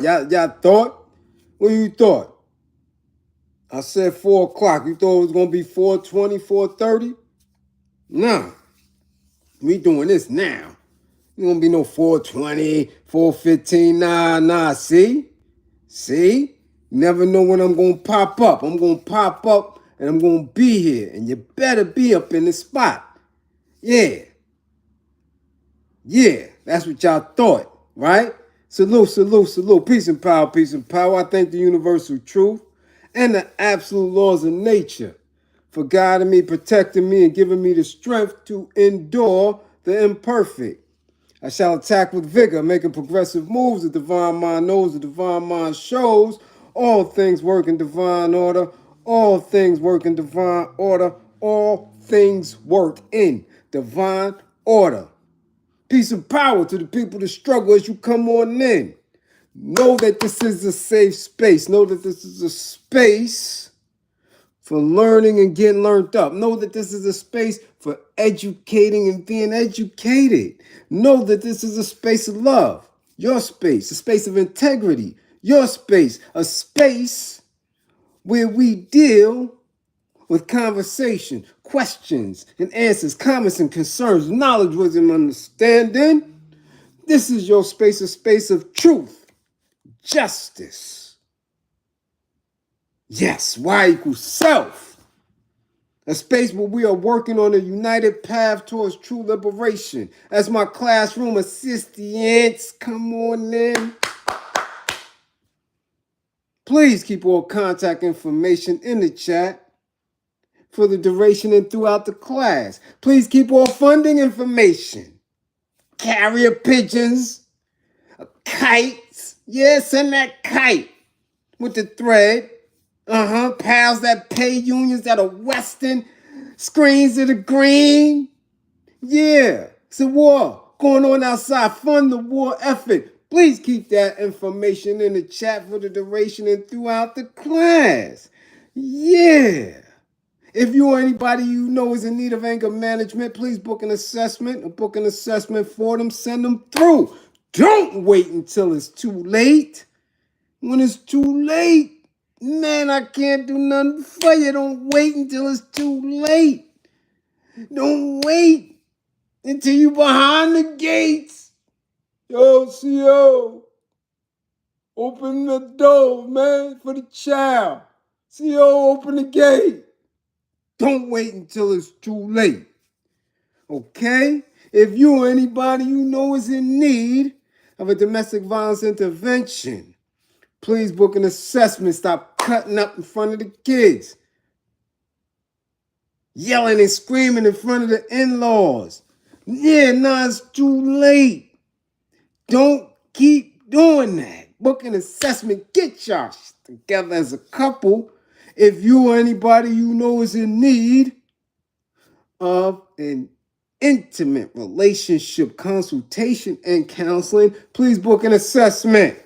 Y'all thought? What you thought? I said 4 o'clock. You thought it was going to be 4:20, 4:30? Nah, we doing this now. It going to be no 4:20, 4:15. Nah. See? You never know when I'm going to pop up. I'm going to pop up and I'm going to be here. And you better be up in the spot. Yeah. That's what y'all thought, right? Salute. Peace and power. I thank the universal truth and the absolute laws of nature for guiding me, protecting me, and giving me the strength to endure the imperfect. I shall attack with vigor, making progressive moves. The divine mind knows, the divine mind shows. All things work in divine order. All things work in divine order. All things work in divine order. Peace and power to the people that struggle as you come on in. Know that this is a safe space. Know that this is a space for learning and getting learned up. Know that this is a space for educating and being educated. Know that this is a space of love. Your space, a space of integrity. Your space, a space where we deal with conversation, questions and answers, comments and concerns, knowledge, wisdom, understanding. This is your space, a space of truth, justice. Yes, Y equals self. A space where we are working on a united path towards true liberation. As my classroom assistants come on in. Please keep all contact information in the chat for the duration and throughout the class. Please keep all funding information. Carrier pigeons, kites. Yeah, send that kite with the thread. Pals that pay, unions that are Western, screens that are green. Yeah, it's a war going on outside. Fund the war effort. Please keep that information in the chat for the duration and throughout the class. Yeah. If you or anybody you know is in need of anger management, please book an assessment or book an assessment for them. Send them through. Don't wait until it's too late. When it's too late, man, I can't do nothing for you. Don't wait until it's too late. Don't wait until you behind the gates. Yo, CO, open the door, man, for the child. CO, open the gate. Don't wait until it's too late. Okay? If you or anybody you know is in need of a domestic violence intervention, please book an assessment. Stop cutting up in front of the kids. Yelling and screaming in front of the in-laws. Yeah, it's too late. Don't keep doing that. Book an assessment. Get y'all together as a couple. If you or anybody you know is in need of an intimate relationship consultation and counseling, please book an assessment.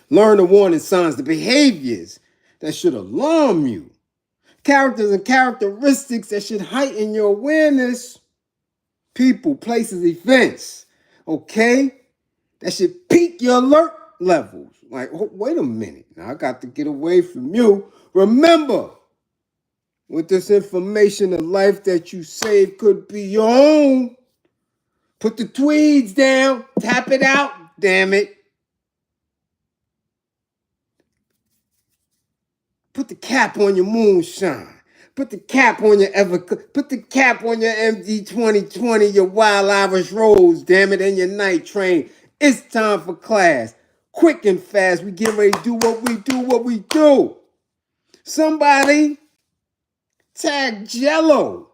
Learn the warning signs, the behaviors that should alarm you, characters and characteristics that should heighten your awareness, people, places, events, okay? That should pique your alert levels. Like, oh, wait a minute, now I got to get away from you. Remember, with this information, the life that you save could be your own. Put the tweeds down, tap it out, damn it. Put the cap on your moonshine. Put the cap on your put the cap on your MD 2020, your Wild Irish Rose, damn it, and your night train. It's time for class. Quick and fast, we get ready to do what we do. Somebody tag Jello.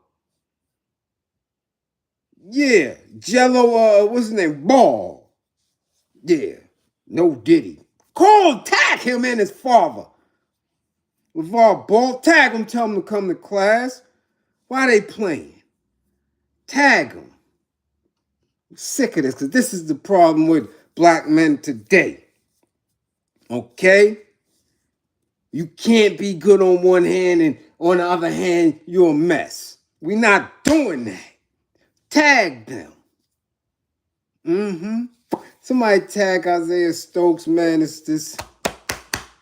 Yeah, Jello, what's his name? Ball. Yeah, no Diddy. Tag him and his father. Lavar Ball, tag him, tell him to come to class. Why they playing? Tag them. I'm sick of this because this is the problem with black men today. Okay? You can't be good on one hand and on the other hand, you're a mess. We're not doing that. Tag them. Somebody tag Isaiah Stokes, man. It's this.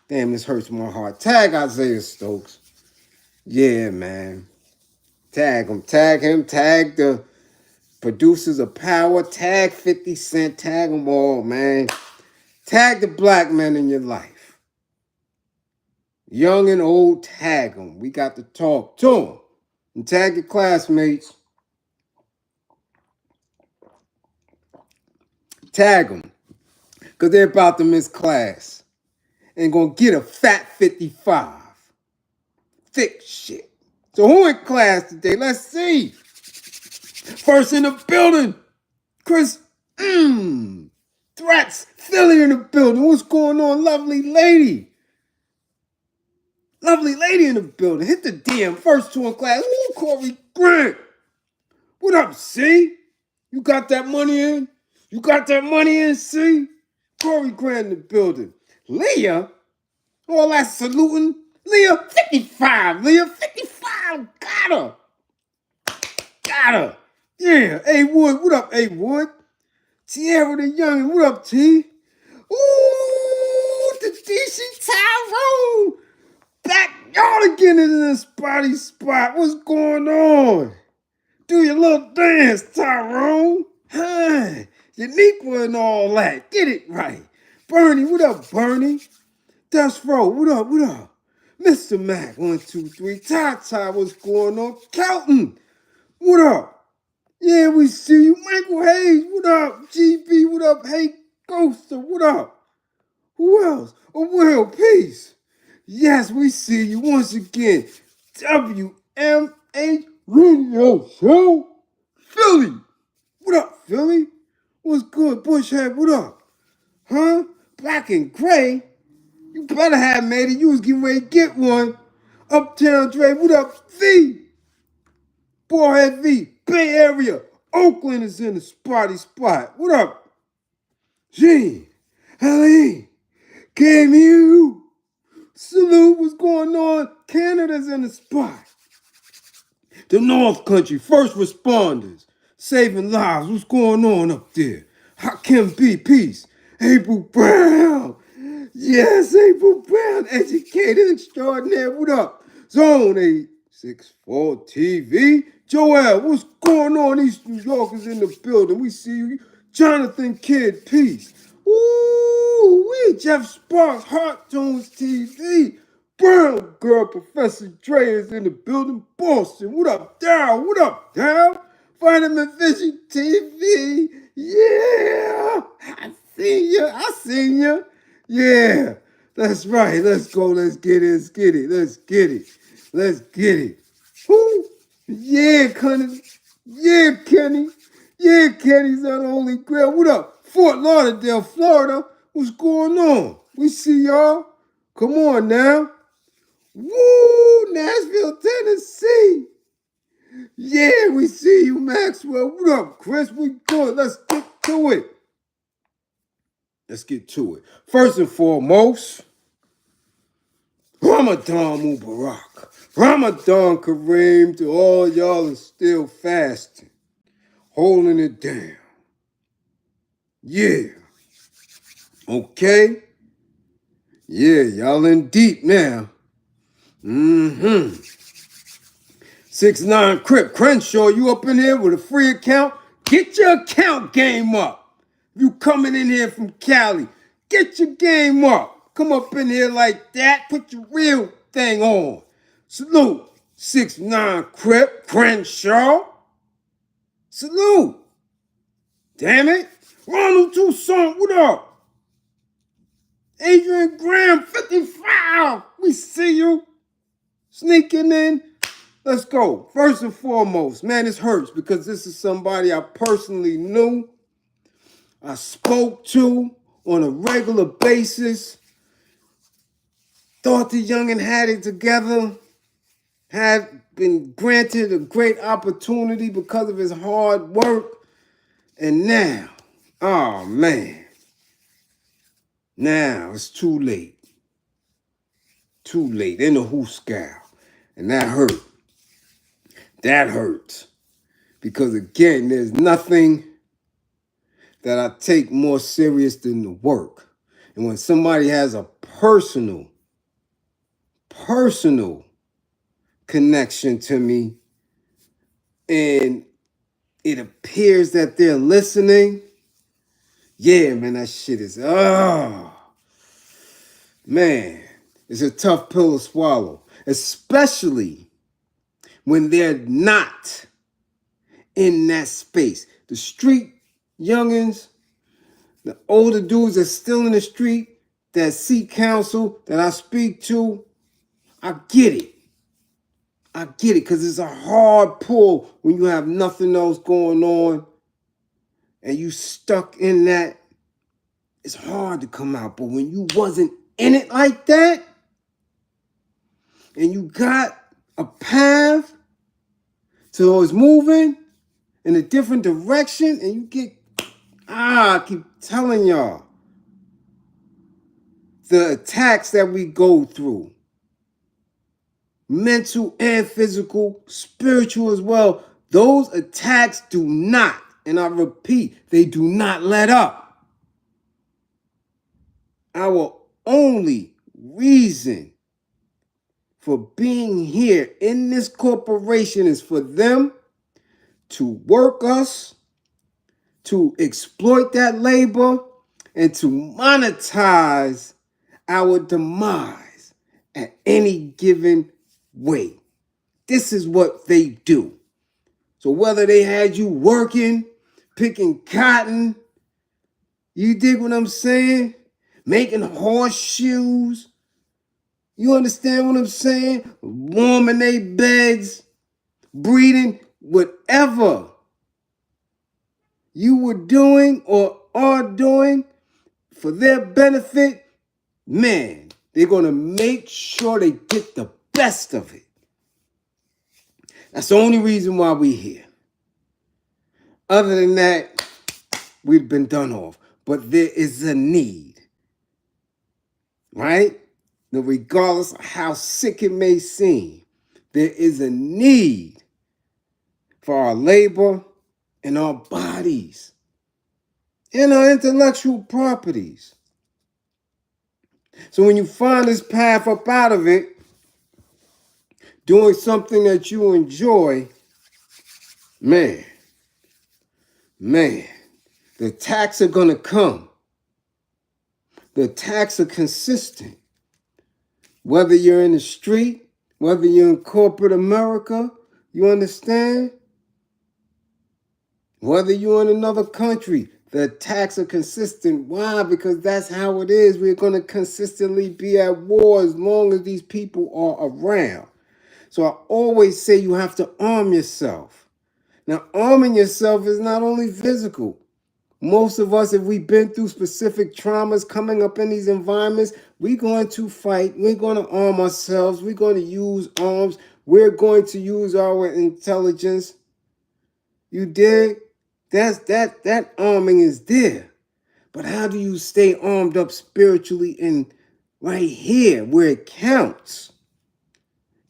Damn, this hurts my heart. Tag Isaiah Stokes. Yeah, man. Tag him, tag the producers of Power, tag 50 Cent, tag them all, man. Tag the black men in your life. Young and old, tag them. We got to talk to them. And tag your classmates. Tag them. Because they're about to miss class. And gonna get a fat 55. Thick shit. So who in class today? Let's see. First in the building. Chris, Threats. Philly in the building. What's going on, lovely lady? Lovely lady in the building. Hit the DM. First two in class. Ooh, Corey Grant. What up, C? You got that money in? You got that money in, C? Corey Grant in the building. Leah? All that saluting. Leah, 55. Leah, 55. Got her. Got her. Yeah. A Wood. What up, A Wood? Tierra the Youngin. What up, T? Ooh, the DC Tyrone. Backyard again in the spotty spot. What's going on? Do your little dance, Tyrone. Huh. Uniqua and all that. Get it right. Bernie, what up, Bernie? Dust Row, what up, what up? Mr. Mac, 1, 2, 3. Ty, what's going on? Kelton, what up? Yeah, we see you. Michael Hayes, what up? GB, what up? Hey, Ghoster, what up? Who else? Oh, Will, peace. Yes, we see you once again. WMH Radio Show. Philly. What up, Philly? What's good? Bushhead, what up? Huh? Black and gray? You better have made it. You was getting ready to get one. Uptown Dre, what up, V? Boyhead V, Bay Area. Oakland is in the spotty spot. What up? Gene, Helene, KMU. Salute, what's going on? Canada's in the spot. The North Country, first responders, saving lives. What's going on up there? Hakim B, peace. April Brown. Yes, April Brown, educator extraordinaire. What up? Zone 864 TV. Joel, what's going on? These New Yorkers in the building. We see you. Jonathan Kidd, peace. Ooh, we Jeff Sparks, Heart Tones TV. Brown Girl, Professor Dre is in the building. Boston, what up, Dow? What up, Dow? Vitamin Vision TV. Yeah, I seen you. Yeah, that's right. Let's go. Let's get it. Let's get it. Let's get it. Let's get it. Woo. Yeah, Kenny. Yeah, Kenny. Yeah, Kenny's on the Holy Grail. What up? Fort Lauderdale, Florida. What's going on? We see y'all. Come on now. Woo! Nashville, Tennessee. Yeah, we see you, Maxwell. What up, Chris? We good. Let's get to it. Let's get to it. First and foremost, Ramadan Mubarak. Ramadan Karim to all y'all that's still fasting. Holding it down. Yeah. Okay? Yeah, y'all in deep now. 6'9" Crip Crenshaw, you up in here with a free account? Get your account game up. You coming in here from Cali, get your game up. Come up in here like that, put your real thing on. Salute, 6'9" Crip Crenshaw. Salute. Damn it. Ronald Toussaint, what up? Adrian Graham, 55. We see you. Sneaking in. Let's go. First and foremost, man, this hurts because this is somebody I personally knew, I spoke to on a regular basis. Thought the youngin' had it together. Had been granted a great opportunity because of his hard work. And now, oh man, now it's too late. Too late in the hooscow. And that hurt. That hurts. Because again, there's nothing that I take more serious than the work. And when somebody has a personal connection to me, and it appears that they're listening, yeah, man, that shit is, man, it's a tough pill to swallow, especially when they're not in that space. The street youngins, the older dudes that's still in the street, that seek counsel, that I speak to, I get it. I get it, because it's a hard pull when you have nothing else going on and you stuck in that. It's hard to come out. But when you wasn't in it like that, and you got a path to it's moving in a different direction, and you get, I keep telling y'all, the attacks that we go through, mental and physical, spiritual as well, those attacks do not, and I repeat, they do not let up. Our only reason for being here in this corporation is for them to work us, to exploit that labor, and to monetize our demise at any given way. This is what they do. So whether they had you working, picking cotton, you dig what I'm saying? Making horseshoes, you understand what I'm saying? Warming their beds, breeding, whatever you were doing or are doing for their benefit, man, they're going to make sure they get the best of it. That's the only reason why we're here. Other than that, we've been done off. But there is a need, right? Now, regardless of how sick it may seem, there is a need for our labor and our bodies and our intellectual properties. So when you find this path up out of it, doing something that you enjoy, man, the attacks are going to come. The attacks are consistent. Whether you're in the street, whether you're in corporate America, you understand? Whether you're in another country, the attacks are consistent. Why? Because that's how it is. We're going to consistently be at war as long as these people are around. So I always say you have to arm yourself. Now, arming yourself is not only physical. Most of us, if we've been through specific traumas coming up in these environments, we're going to fight. We're going to arm ourselves. We're going to use arms. We're going to use our intelligence. You dig? That arming is there. But how do you stay armed up spiritually and right here where it counts?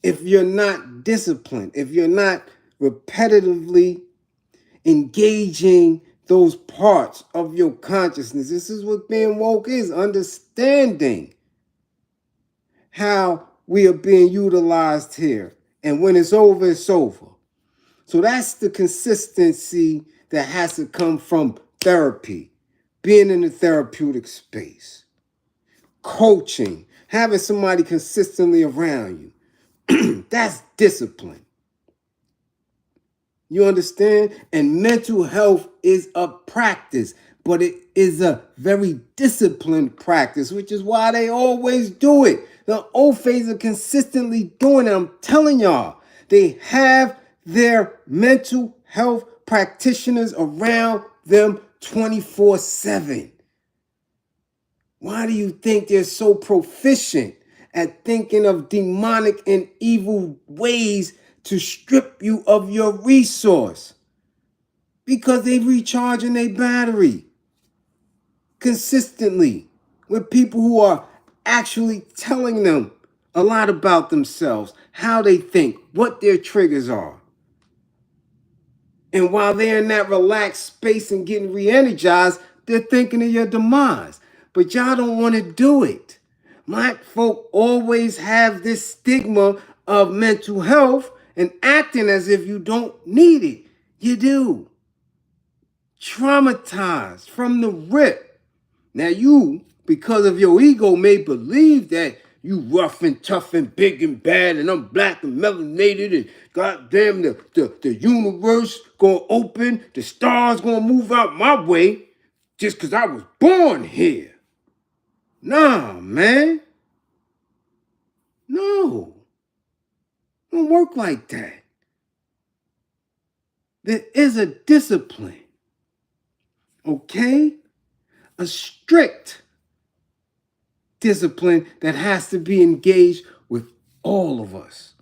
If you're not disciplined, if you're not repetitively engaging those parts of your consciousness. This is what being woke is, understanding how we are being utilized here. And when it's over, it's over. So that's the consistency that has to come from therapy, being in the therapeutic space, coaching, having somebody consistently around you. That's discipline. You understand? And mental health is a practice, but it is a very disciplined practice, which is why they always do it. The OFAs are consistently doing it. I'm telling y'all, they have their mental health practitioners around them 24/7. Why do you think they're so proficient at thinking of demonic and evil ways to strip you of your resource? Because they recharging their battery consistently with people who are actually telling them a lot about themselves, how they think, what their triggers are. And while they're in that relaxed space and getting re-energized, they're thinking of your demise. But y'all don't want to do it. Black folk always have this stigma of mental health and acting as if you don't need it. You do. Traumatized from the rip. Now you, because of your ego, may believe that you rough and tough and big and bad and I'm black and melanated and goddamn the universe gonna open, the stars gonna move out my way just because I was born here. Nah, man. No. It don't work like that. There is a discipline. Okay? A strict discipline that has to be engaged with all of us,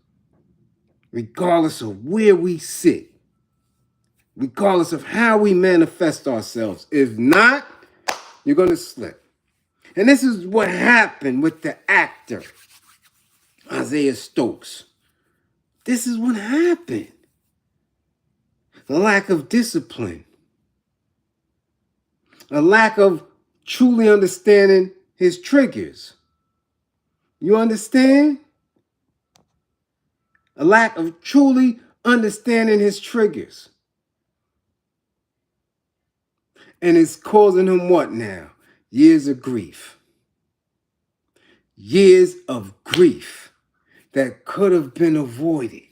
regardless of where we sit, regardless of how we manifest ourselves. If not, you're going to slip. And this is what happened with the actor, Isaiah Stokes. This is what happened. The lack of discipline, a lack of truly understanding his triggers. You understand? A lack of truly understanding his triggers. And it's causing him what now? Years of grief. Years of grief that could have been avoided.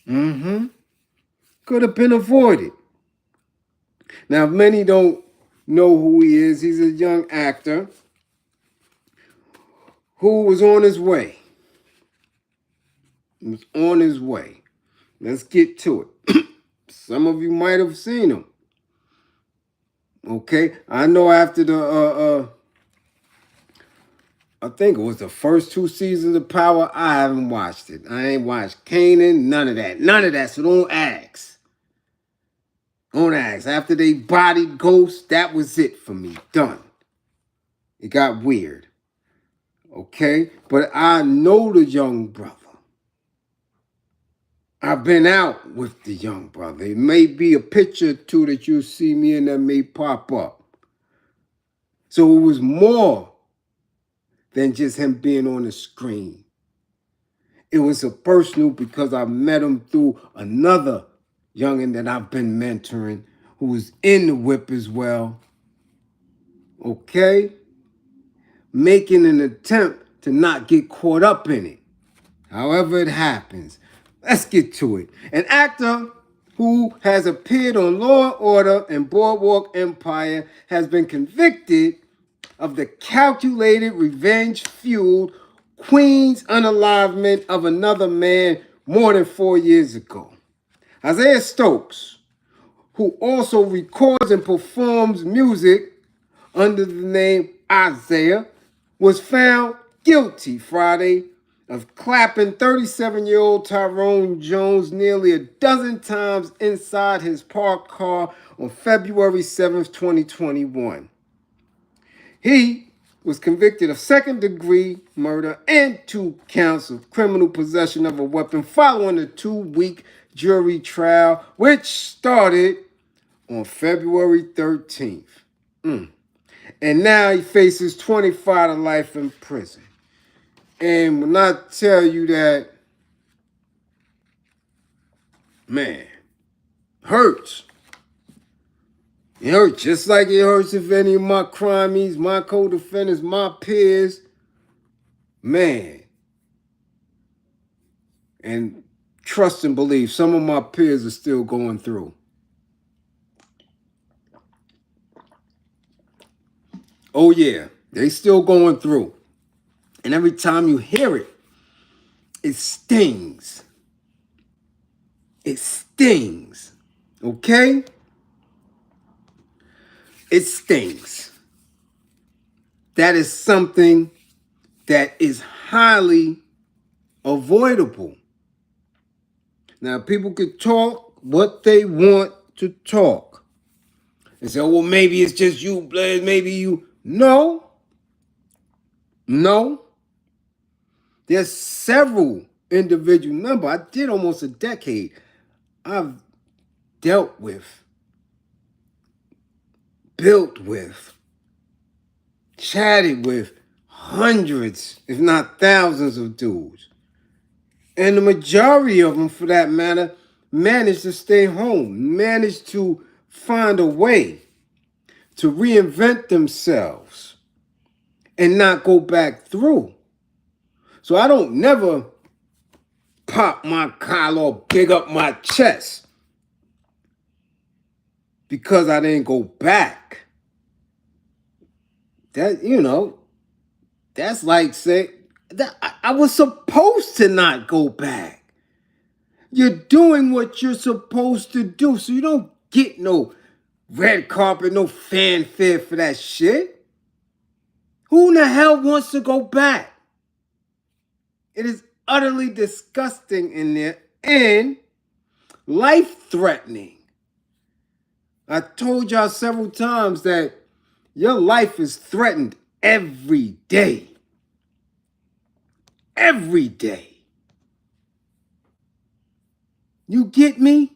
Could have been avoided. Now, many don't know who he is. He's a young actor who was on his way. He was on his way. Let's get to it. Some of you might have seen him. Okay, I know after the I think it was the first 2 seasons of Power, I haven't watched it. I ain't watched Kanan, none of that. None of that, so don't ask. Don't ask. After they bodied Ghost, that was it for me. Done. It got weird. Okay? But I know the young brother. I've been out with the young brother. It may be a picture or two that you'll see me in that may pop up. So it was more than just him being on the screen. It was a personal because I met him through another youngin that I've been mentoring who was in the whip as well. Okay? Making an attempt to not get caught up in it. However it happens. Let's get to it. An actor who has appeared on Law & Order and Boardwalk Empire has been convicted of the calculated, revenge-fueled Queen's unalivement of another man more than 4 years ago. Isaiah Stokes, who also records and performs music under the name Isaiah, was found guilty Friday of clapping 37-year-old Tyrone Jones nearly a dozen times inside his parked car on February 7th, 2021. He was convicted of second-degree murder and 2 counts of criminal possession of a weapon following a 2-week jury trial, which started on February 13th. And now he faces 25 to life in prison. And when I tell you that, man, hurts. It hurts just like it hurts if any of my crimies, my co-defendants, my peers, man. And trust and believe, some of my peers are still going through. Oh yeah, they still going through. And every time you hear it, it stings. It stings. Okay? It stings. That is something that is highly avoidable. Now, people could talk what they want to talk. And say, well, maybe it's just you, Bliz, maybe you. No. No. There's several individual numbers. I did almost a decade. I've dealt with, built with, chatted with hundreds, if not thousands of dudes. And the majority of them, for that matter, managed to stay home, managed to find a way to reinvent themselves and not go back through. So I don't never pop my collar or big up my chest because I didn't go back. That, that's like say that I was supposed to not go back. You're doing what you're supposed to do, so you don't get no red carpet, no fanfare for that shit. Who in the hell wants to go back? It is utterly disgusting in there and life-threatening. I told y'all several times that your life is threatened every day. Every day. You get me?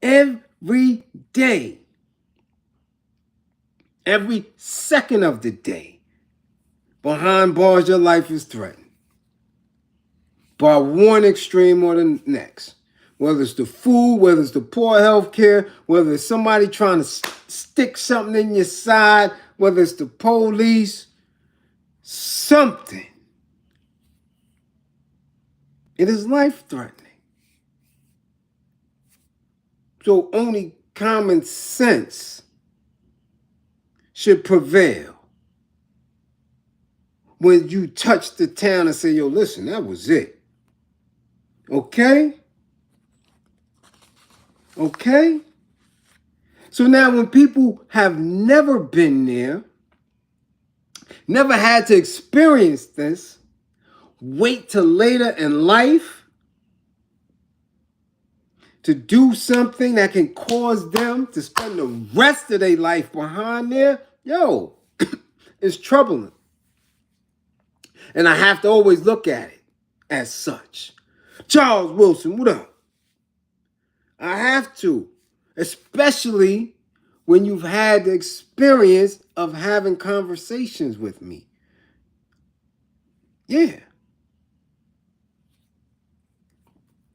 Every day. Every second of the day. Behind bars, your life is threatened. By one extreme or the next. Whether it's the food, whether it's the poor health care, whether it's somebody trying to stick something in your side, whether it's the police, something. It is life-threatening. So only common sense should prevail when you touch the town and say, yo, listen, that was it. Okay? Okay? So now when people have never been there, never had to experience this, wait till later in life to do something that can cause them to spend the rest of their life behind there, yo, it's troubling. And I have to always look at it as such. Charles Wilson, what up? I have to, especially when you've had the experience of having conversations with me. Yeah.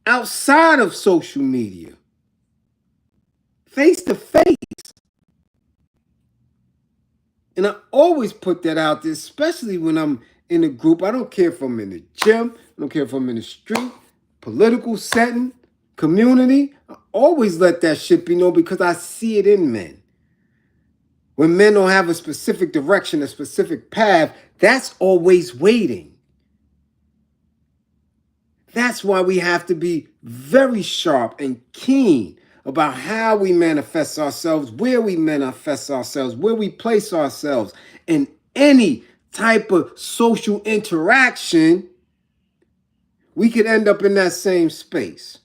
Outside of social media, face to face. And I always put that out there, especially when I'm in a group. I don't care if I'm in the gym, I don't care if I'm in the street, political setting, community. I always let that shit be known because I see it in men. When men don't have a specific direction, a specific path, that's always waiting. That's why we have to be very sharp and keen about how we manifest ourselves, where we manifest ourselves, where we place ourselves in any type of social interaction. We could end up in that same space.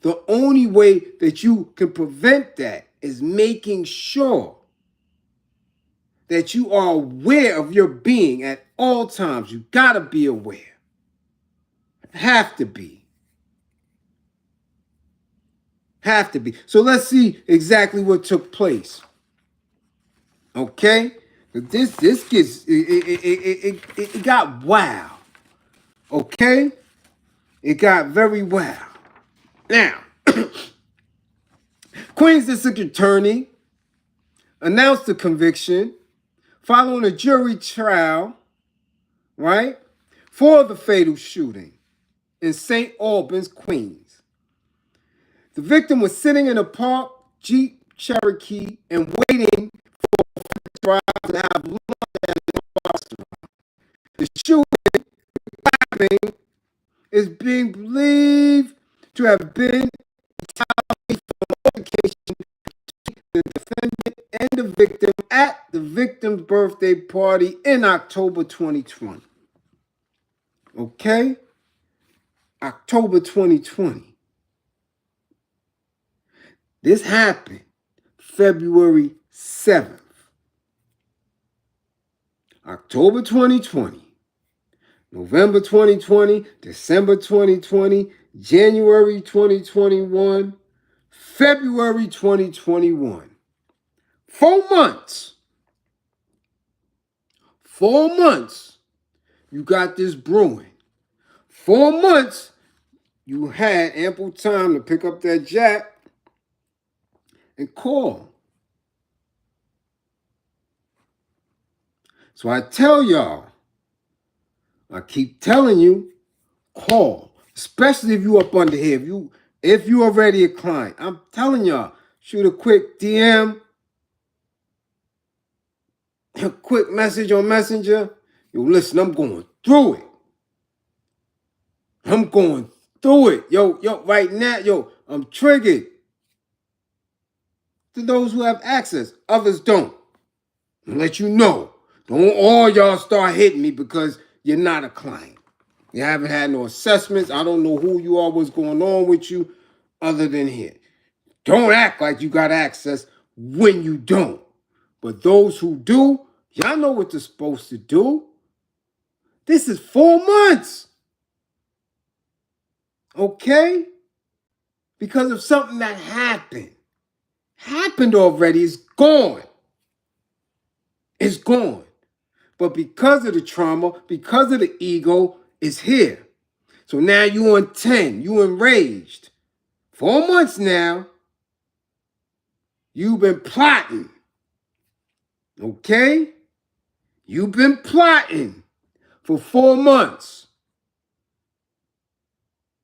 The only way that you can prevent that is making sure that you are aware of your being at all times. You gotta be aware. Have to be. Have to be. So let's see exactly what took place. Okay? This gets, it got wild. Okay? It got very wild. Now, Queens District Attorney announced the conviction following a jury trial, right, for the fatal shooting in St. Albans, Queens. The victim was sitting in a parked Jeep Cherokee and waiting for a drive to have lunch at a restaurant. The shooting, Blackmen, is being believed to have been retaliation for an altercation between the defendant and the victim at the victim's birthday party in October 2020. Okay? October 2020. This happened February 7th. October 2020. November 2020, December 2020, January 2021, February 2021. 4 months. 4 months you got this brewing. 4 months you had ample time to pick up that jack and call. So I tell y'all, I keep telling you, call. Especially if you up under here. If you already a client. I'm telling y'all, shoot a quick DM, a quick message on Messenger. Yo, listen, I'm going through it. I'm going through it. Yo, right now, I'm triggered. To those who have access, others don't. I'll let you know. Don't all y'all start hitting me because you're not a client. You haven't had no assessments. I don't know who you are, what's going on with you other than here. Don't act like you got access when you don't. But those who do, y'all know what they're supposed to do. This is 4 months. Okay? Because of something that happened. Happened already. It's gone. It's gone. But because of the trauma, because of the ego, it's here. So now you on 10. You enraged. 4 months now. You've been plotting. Okay? You've been plotting for 4 months.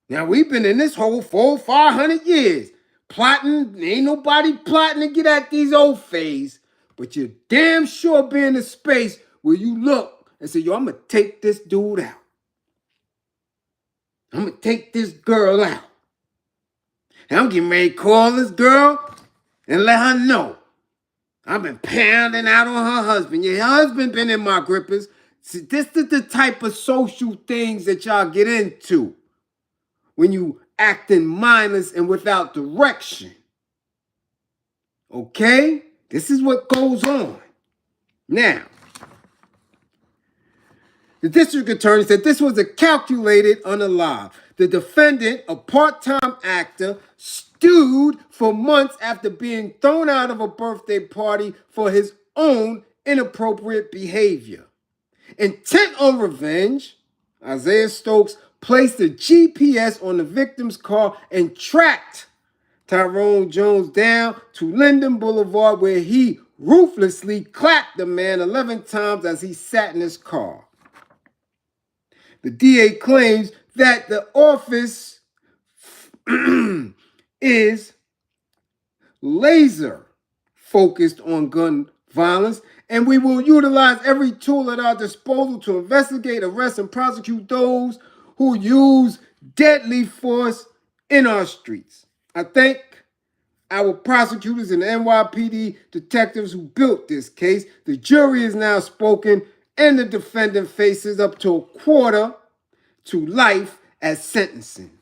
Now we've been in this hole for 500 years. Plotting, ain't nobody plotting to get at these old phase. But you're damn sure be in a space where you look and say, yo, I'm going to take this dude out. I'm going to take this girl out. And I'm getting ready to call this girl and let her know. I've been pounding out on her husband. Your husband been in my grippers. See, this is the type of social things that y'all get into when you acting mindless and without direction. Okay? This is what goes on. Now, the district attorney said this was a calculated unalive. The defendant, a part-time actor, stewed for months after being thrown out of a birthday party for his own inappropriate behavior. Intent on revenge, Isaiah Stokes placed a GPS on the victim's car and tracked Tyrone Jones down to Linden Boulevard, where he ruthlessly clapped the man 11 times as he sat in his car. The DA claims that the office is laser focused on gun violence, and we will utilize every tool at our disposal to investigate, arrest, and prosecute those who use deadly force in our streets. I thank our prosecutors and NYPD detectives who built this case. The jury is now spoken, and the defendant faces up to a quarter to life as sentencing.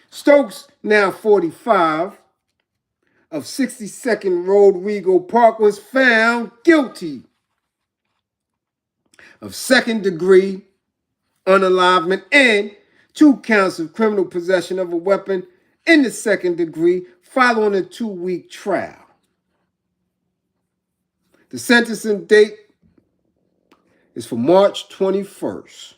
Stokes, now 45, of 62nd Road, Rego Park, was found guilty of second-degree unalivement and 2 counts of criminal possession of a weapon in the second degree following a 2-week trial. The sentencing date is for March 21st.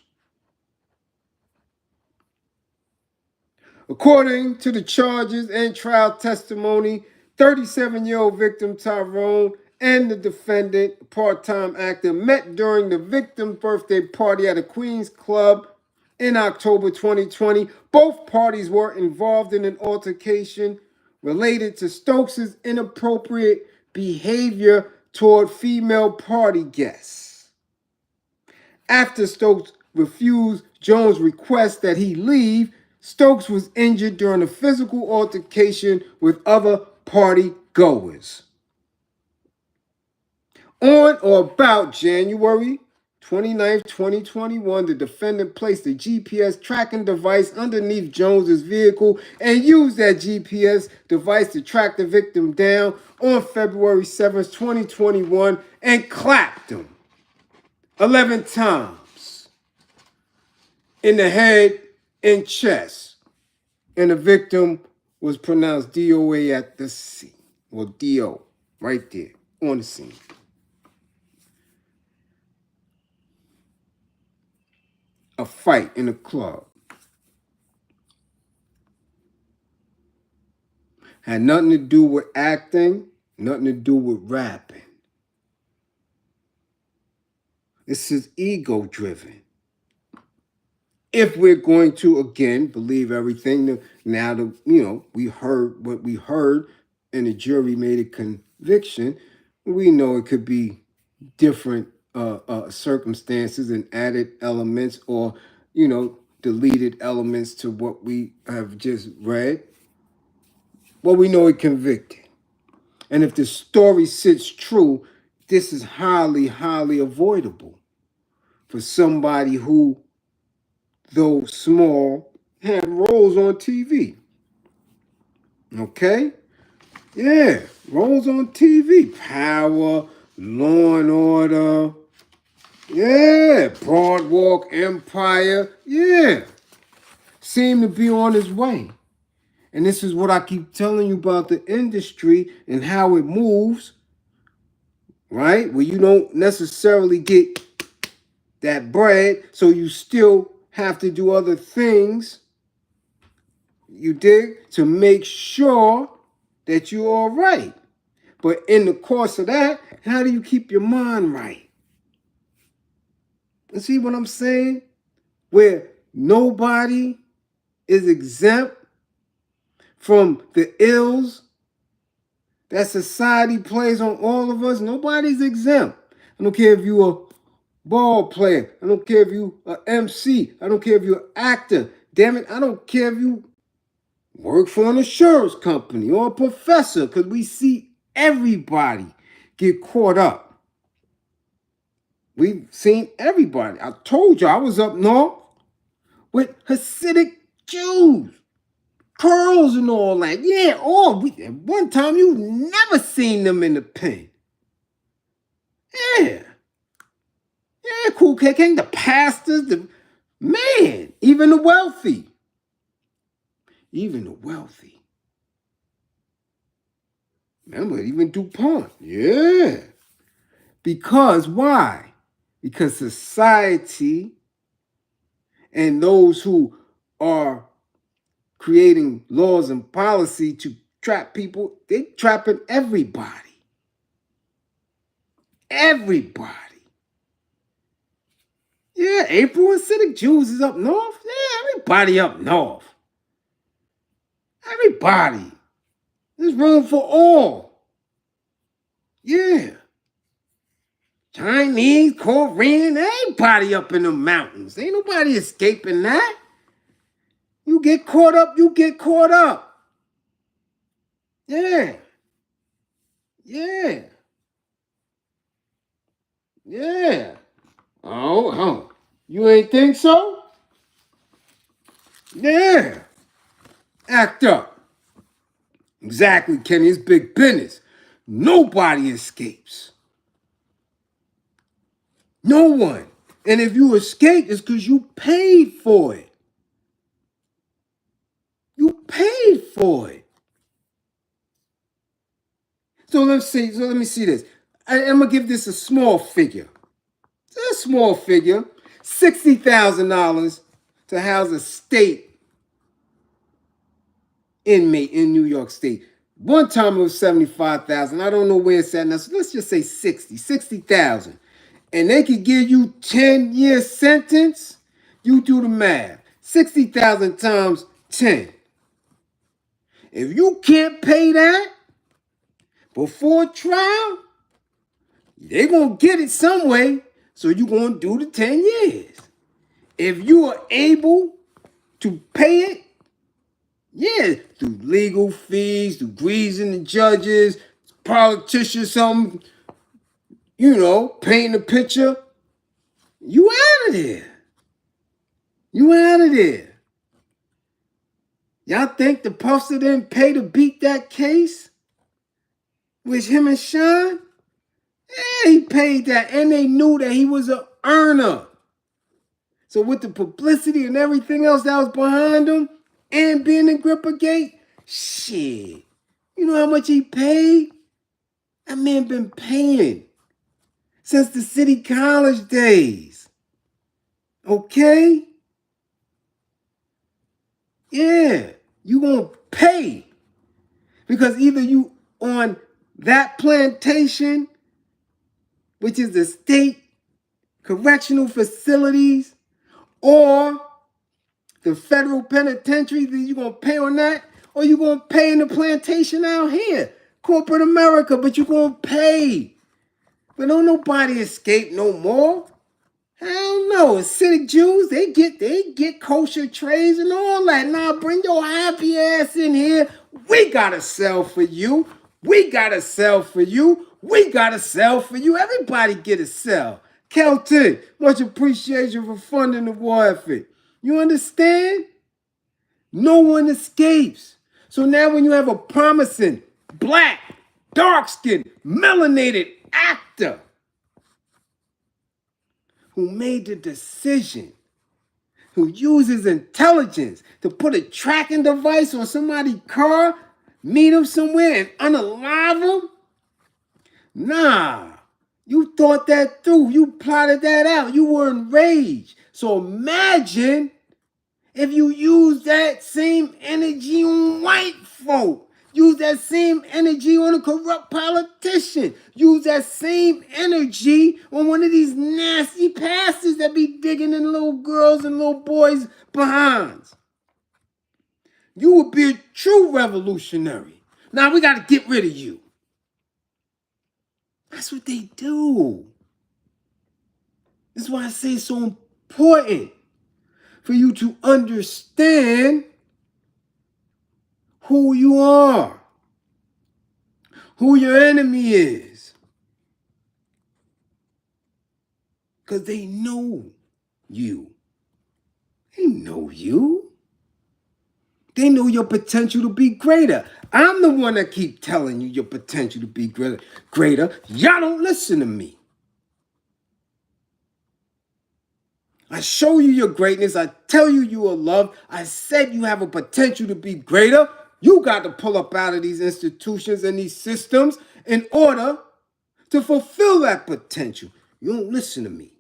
According to the charges and trial testimony, 37-year-old victim Tyrone and the defendant, part-time actor, met during the victim's birthday party at a Queens club in October 2020. Both parties were involved in an altercation related to Stokes' inappropriate behavior toward female party guests. After Stokes refused Jones' request that he leave, Stokes was injured during a physical altercation with other party goers. On or about January 29th, 2021, the defendant placed a GPS tracking device underneath Jones's vehicle and used that GPS device to track the victim down on February 7th, 2021, and clapped him 11 times in the head and chest, and the victim was pronounced DOA at the scene. Or DO, right there, on the scene. A fight in a club. Had nothing to do with acting, nothing to do with rapping. This is ego-driven. If we're going to, again, believe everything, now that, we heard what we heard and the jury made a conviction, we know it could be different circumstances and added elements or, deleted elements to what we have just read. Well, we know it convicted. And if the story sits true, this is highly, highly avoidable for somebody who, though small, had roles on TV. Okay? Yeah, roles on TV. Power, Law and Order. Yeah, Broadwalk Empire. Yeah. Seemed to be on his way. And this is what I keep telling you about the industry and how it moves, right? Where you don't necessarily get that bread, so you still have to do other things, you dig, to make sure that you're all right. But in the course of that, how do you keep your mind right? You see what I'm saying? Where nobody is exempt from the ills that society plays on all of us. Nobody's exempt. I don't care if you're a ball player. I don't care if you're an MC. I don't care if you're an actor. Damn it, I don't care if you work for an insurance company or a professor, because we see everybody get caught up. We've seen everybody. I told you I was up north with Hasidic Jews. Curls and all that. Yeah, at one time you never seen them in the pen. Yeah. Yeah, cool KK, the pastors, even the wealthy. Even the wealthy. Remember, even DuPont. Yeah. Because why? Because society and those who are creating laws and policy to trap people, they trapping everybody. Everybody. Yeah, April Hasidic Jews is up north. Yeah, everybody up north. Everybody. There's room for all. Yeah. Chinese, Korean, everybody up in the mountains. Ain't nobody escaping that. You get caught up, you get caught up. Yeah. Yeah. Yeah. Oh. You ain't think so? Yeah. Act up. Exactly, Kenny. It's big business. Nobody escapes. No one. And if you escape, it's because you paid for it. You paid for it. So let me see this. I'm going to give this a small figure. It's a small figure. $60,000 to house a state inmate in New York State. One time it was $75,000. I don't know where it's at now. So let's just say $60,000. And they could give you 10-year sentence. You do the math. 60,000 times 10. If you can't pay that before trial, they're going to get it some way. So you're going to do the 10 years. If you are able to pay it, yeah, through legal fees, through greasing the judges, politicians, something, painting a picture, you out of there. You out of there. Y'all think the Puffster didn't pay to beat that case with him and Sean? Yeah, he paid that, and they knew that he was an earner. So with the publicity and everything else that was behind him, and being in Grippergate, Shit. You know how much he paid? That man been paying since the city college days. Okay? Yeah. You gonna pay. Because either you on that plantation, which is the state correctional facilities, or the federal penitentiary, that you gonna pay on that, or you gonna pay in the plantation out here, corporate America, but you gonna pay. But don't nobody escape no more. Hell no, Hasidic Jews, they get kosher trays and all that. Nah, bring your happy ass in here. We gotta sell for you. We gotta sell for you. We gotta sell for you. Everybody get a sell. Kelton, much appreciation for funding the war effort. You understand? No one escapes. So now when you have a promising, black, dark-skinned, melanated actor who made the decision, who uses intelligence to put a tracking device on somebody's car, meet him somewhere and unalive him? Nah, you thought that through. You plotted that out. You were enraged. So imagine if you use that same energy on white folk. Use that same energy on a corrupt politician. Use that same energy on one of these nasty pastors that be digging in little girls and little boys' behinds. You would be a true revolutionary. Now we got to get rid of you. That's what they do. This is why I say it's so important for you to understand who you are, who your enemy is. Because they know you. They know you. They know your potential to be greater. I'm the one that keep telling you your potential to be greater. Y'all don't listen to me. I show you your greatness. I tell you you are loved. I said you have a potential to be greater. You got to pull up out of these institutions and these systems in order to fulfill that potential. You don't listen to me.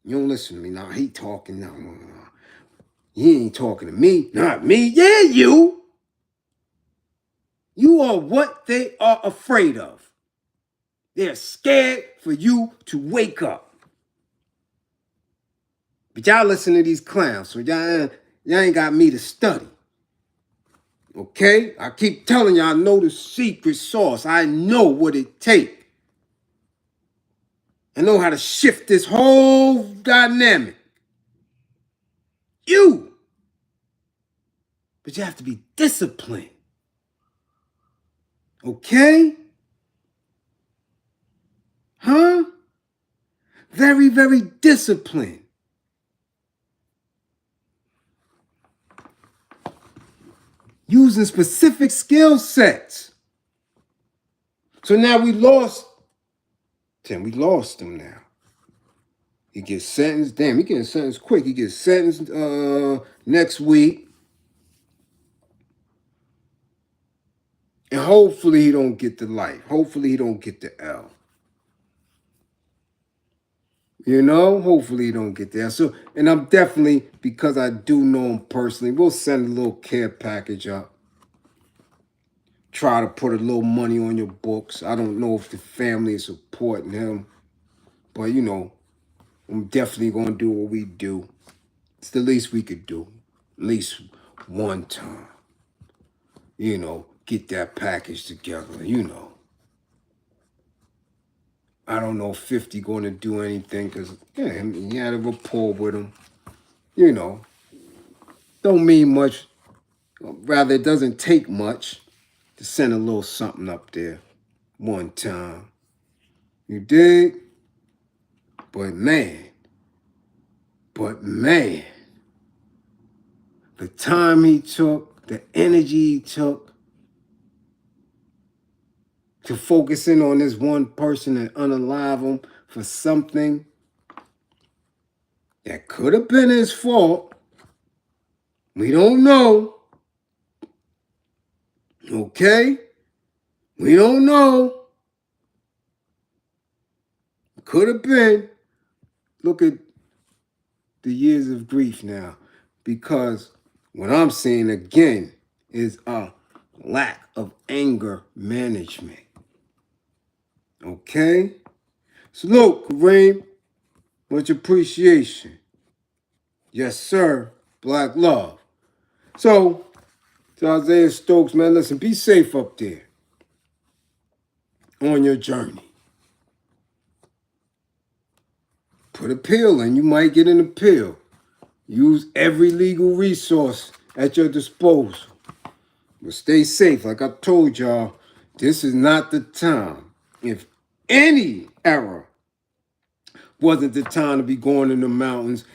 You don't listen to me. Now he talking. No. He ain't talking to me. Not me. Yeah, you. You are what they are afraid of. They're scared for you to wake up. But y'all listen to these clowns, so y'all ain't got me to study. Okay? I keep telling y'all I know the secret sauce. I know what it takes. I know how to shift this whole dynamic. You. But you have to be disciplined. Okay? Huh? Very, very disciplined. Using specific skill sets. So now we lost him. We lost him now. He gets sentenced. Damn, he getting sentenced quick. He gets sentenced next week. And hopefully he don't get the life. Hopefully he don't get the L. You know, hopefully he don't get there. So, and I'm definitely, because I do know him personally, we'll send a little care package up. Try to put a little money on your books. I don't know if the family is supporting him, but you know, I'm definitely gonna do what we do. It's the least we could do. At least one time. You know, get that package together, you know. I don't know if 50 going to do anything because, yeah, he had a rapport with him. You know, don't mean much. Rather, it doesn't take much to send a little something up there one time. You dig? But man, the time he took, the energy he took to focus in on this one person and unalive him for something that could have been his fault. We don't know. Okay? We don't know. Could have been. Look at the years of grief now. Because what I'm saying again is a lack of anger management. Okay? Salute, Karim. Much appreciation. Yes, sir. Black love. So, to Isaiah Stokes, man, listen, be safe up there on your journey. Put a pill in, you might get an appeal. Use every legal resource at your disposal. But stay safe. Like I told y'all, this is not the time. If any era wasn't the time to be going in the mountains,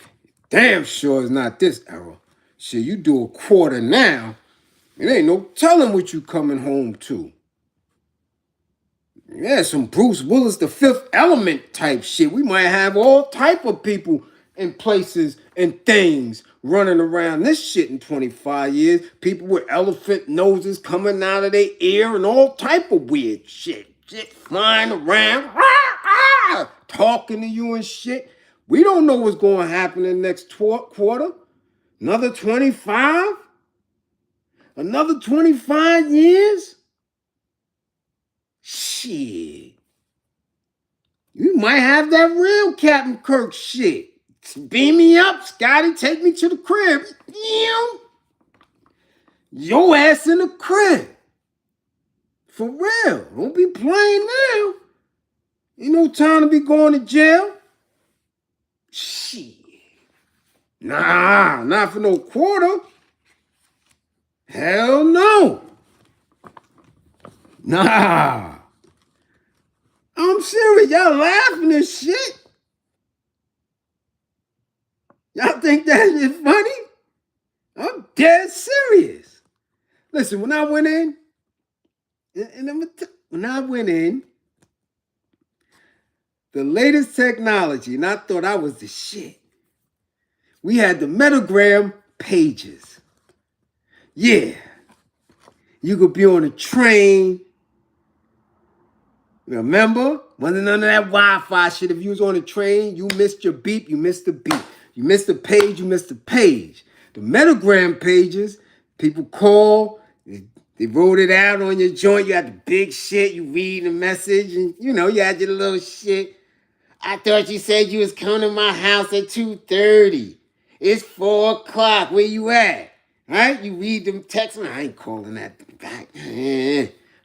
damn sure it's not this era. Shit, you do a quarter now, it ain't no telling what you coming home to. Yeah, some Bruce Willis, the Fifth Element type shit. We might have all type of people in places and things running around this shit in 25 years. People with elephant noses coming out of their ear and all type of weird shit. Shit flying around, talking to you and shit. We don't know what's going to happen in the next quarter. Another 25? Another 25 years? Shit. You might have that real Captain Kirk shit. Beam me up, Scotty. Take me to the crib. Your ass in the crib. For real. Don't be playing now. Ain't no time to be going to jail. Shit. Nah, not for no quarter. Hell no. Nah. I'm serious. Y'all laughing and shit. Y'all think that is funny? I'm dead serious. Listen, when I went in, the latest technology, and I thought I was the shit. We had the metagram pages. Yeah. You could be on a train. Remember? Wasn't none of that Wi-Fi shit. If you was on a train, you missed your beep, you missed the beep. You missed the page, you missed the page. The metagram pages, people call, they wrote it out on your joint. You had the big shit, you read the message, and you had your little shit. I thought you said you was coming to my house at 2:30. It's 4 o'clock. Where you at? Right? You read them texts. I ain't calling that back.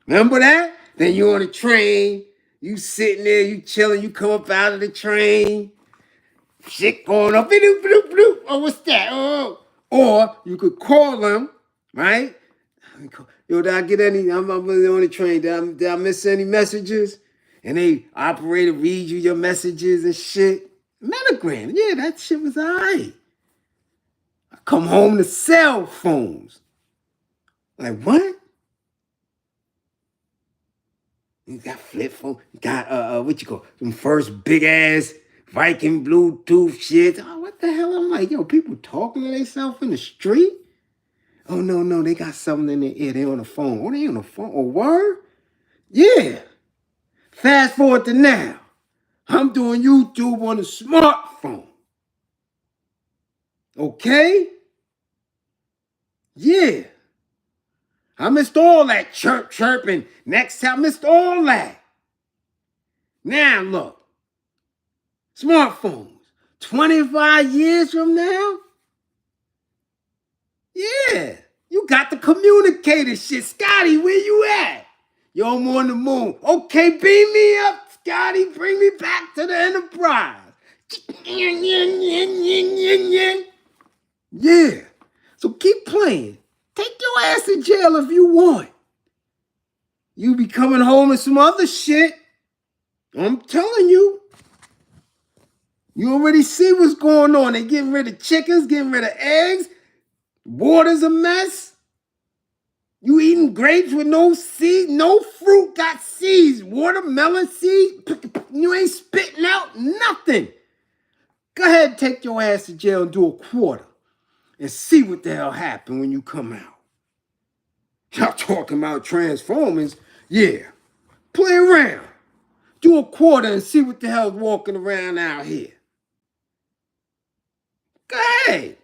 Remember that? Then you on a train. You sitting there, you chilling. You come up out of the train. Shit going up. Oh, what's that? Oh. Or you could call them, right? Yo, did I get any? I'm on the train. Did I miss any messages? And they operator read you your messages and shit. Metagram, yeah, that shit was all right. I come home to cell phones. Like, what? You got flip phone. You got, what you call, some first big ass Viking Bluetooth shit. Oh, what the hell? I'm like, yo, people talking to themselves in the street? Oh, no, they got something in their ear. They on the phone. Oh, they on the phone? Oh, word? Yeah. Fast forward to now. I'm doing YouTube on a smartphone. Okay? Yeah. I missed all that chirping. Next time, I missed all that. Now look. Smartphones. 25 years from now? Yeah. You got the communicator shit. Scotty, where you at? Yo, I'm on the moon. Okay, beam me up, Scotty. Bring me back to the Enterprise. Yeah. So keep playing. Take your ass to jail if you want. You be coming home with some other shit. I'm telling you. You already see what's going on. They getting rid of chickens, getting rid of eggs. Water's a mess. You eating grapes with no seeds, no fruit, got seeds. Watermelon seeds. You ain't spitting out nothing. Go ahead and take your ass to jail and do a quarter. And see what the hell happened when you come out. talking about Transformers, yeah. Play around. Do a quarter and see what the hell's walking around out here. Go ahead.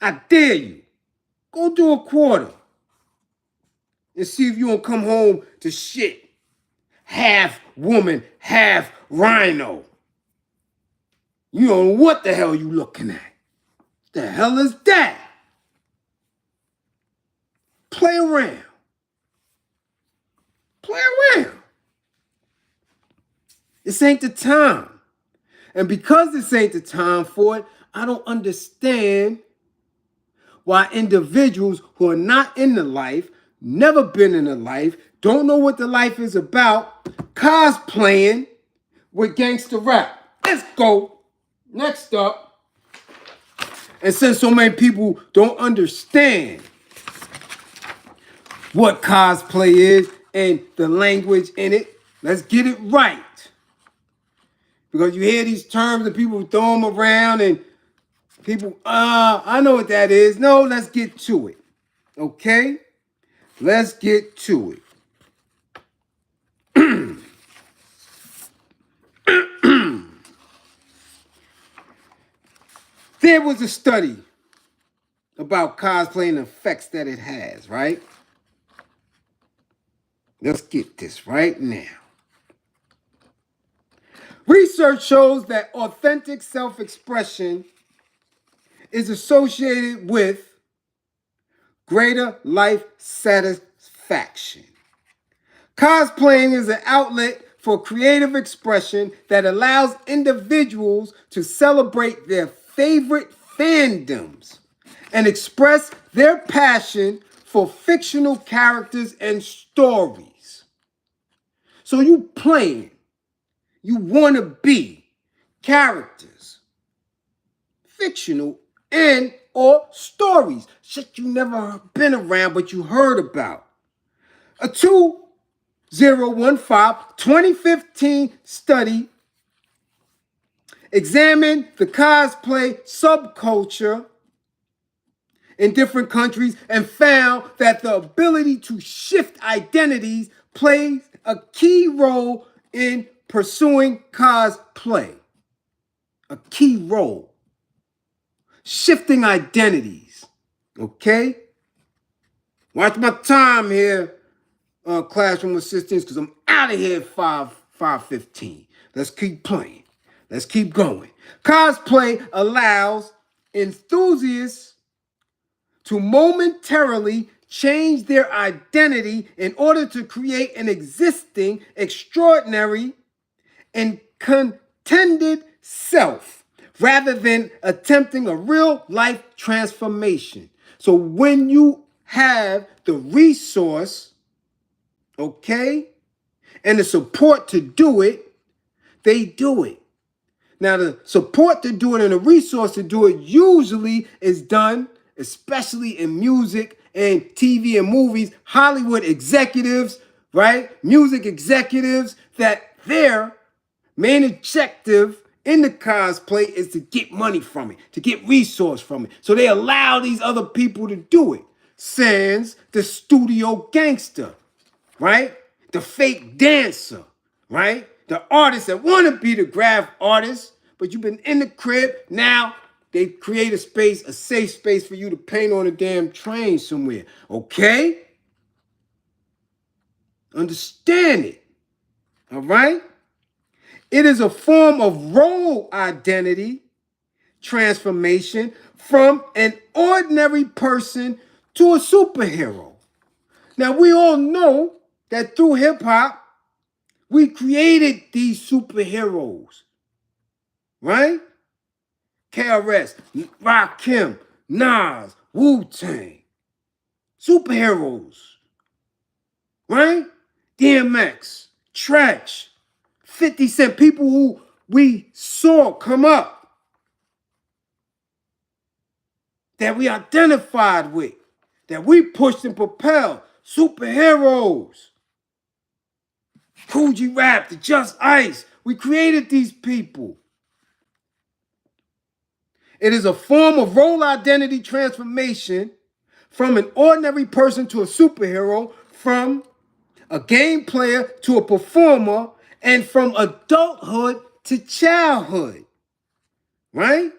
I dare you. Go do a quarter and see if you don't come home to shit. Half woman, half rhino. You don't know what the hell you looking at. The hell is that? Play around. Play around. This ain't the time. And because this ain't the time for it, I don't understand why individuals who are not in the life, never been in the life, don't know what the life is about, cosplaying with gangster rap. Let's go. Next up. And since so many people don't understand what cosplay is and the language in it, let's get it right. Because you hear these terms and people throw them around and people, I know what that is. No, let's get to it. Okay? Let's get to it. There was a study about cosplay and the effects that it has, right? Let's get this right now. Research shows that authentic self-expression is associated with greater life satisfaction. Cosplaying is an outlet for creative expression that allows individuals to celebrate their favorite fandoms and express their passion for fictional characters and stories. So you playing, you want to be characters, fictional and or stories, shit you never been around but you heard about. A 2015 study examined the cosplay subculture in different countries and found that the ability to shift identities plays a key role in pursuing cosplay. A key role. Shifting identities. Okay? Watch my time here, classroom assistants, because I'm out of here at 5:15. Let's keep playing. Let's keep going. Cosplay allows enthusiasts to momentarily change their identity in order to create an existing, extraordinary, and contented self, rather than attempting a real-life transformation. So when you have the resource, okay, and the support to do it, they do it. Now, the support to do it and the resource to do it usually is done, especially in music and TV and movies, Hollywood executives, right? Music executives, that their main objective in the cosplay is to get money from it, to get resource from it. So they allow these other people to do it. Sans the studio gangster, right? The fake dancer, right? The artists that want to be the graph artist, but you've been in the crib. Now they create a space, a safe space for you to paint on a damn train somewhere. Okay? Understand it. All right? It is a form of role identity transformation from an ordinary person to a superhero. Now, we all know that through hip-hop, we created these superheroes, right? KRS, Rakim, Nas, Wu-Tang, superheroes, right? DMX, Tretch, 50 Cent, people who we saw come up, that we identified with, that we pushed and propelled, superheroes. Coogee Rap, the Just Ice. We created these people. It is a form of role identity transformation from an ordinary person to a superhero, from a game player to a performer, and from adulthood to childhood, right?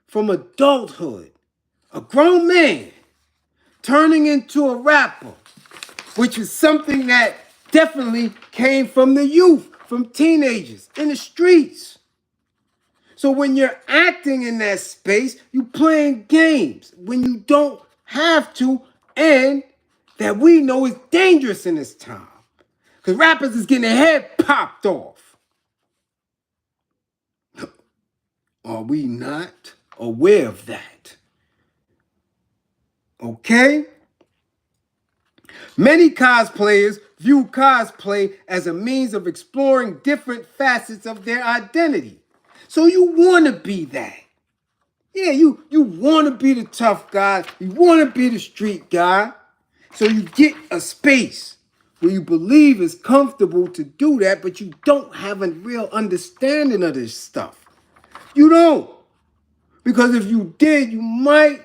From adulthood, a grown man turning into a rapper, which is something that definitely came from the youth, from teenagers in the streets. So when you're acting in that space, you playing games when you don't have to, and that we know is dangerous in this time. Because rappers is getting their head popped off. Are we not aware of that? Okay? Many cosplayers view cosplay as a means of exploring different facets of their identity. So you want to be that. Yeah, you want to be the tough guy. You want to be the street guy. So you get a space where you believe is comfortable to do that, but you don't have a real understanding of this stuff. You don't. Because if you did, you might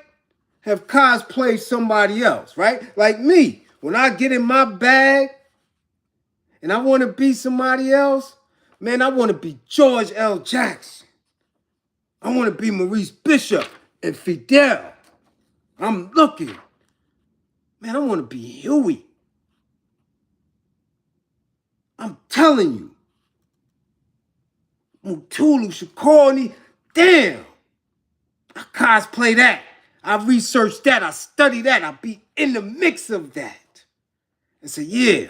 have cosplayed somebody else, right? Like me. When I get in my bag and I want to be somebody else, man, I want to be George L. Jackson. I want to be Maurice Bishop and Fidel. I'm looking. Man, I want to be Huey. I'm telling you. Mutulu Shakurni, damn. I cosplay that. I research that. I study that. I be in the mix of that. And say, yeah.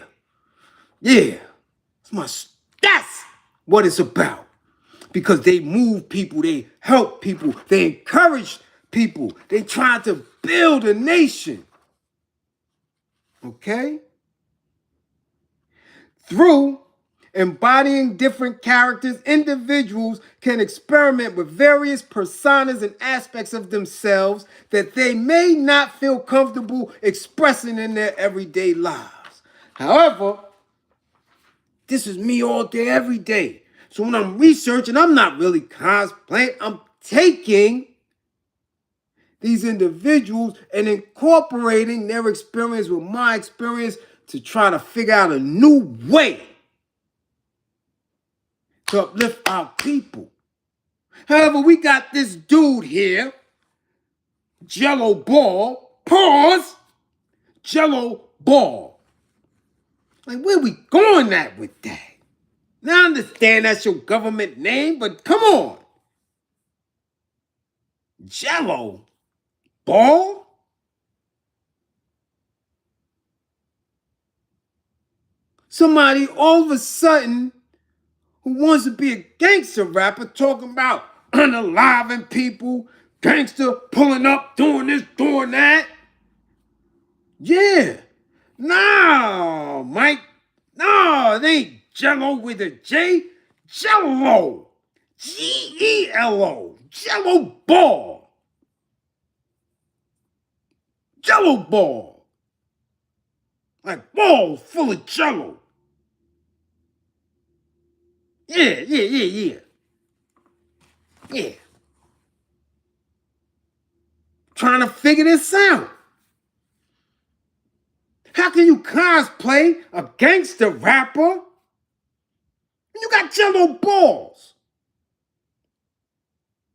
That's what it's about. Because they move people, they help people, they encourage people, they try to build a nation. Okay? Through embodying different characters, individuals can experiment with various personas and aspects of themselves that they may not feel comfortable expressing in their everyday lives. However, this is me all day, every day. So when I'm researching, I'm not really cosplaying. I'm taking these individuals and incorporating their experience with my experience to try to figure out a new way to uplift our people. However, we got this dude here, Jello Ball. Pause. Jello Ball. Like, where we going at with that? Now I understand that's your government name, but come on. Jello Ball? Somebody all of a sudden who wants to be a gangster rapper talking about unaliving people, gangster pulling up, doing this, doing that. Yeah. No, Mike. No, it ain't Jello with a J. Jello. Gelo. Jello Ball. Jello Ball. Like balls full of jello. Yeah. Trying to figure this out. How can you cosplay a gangster rapper? You got jello balls.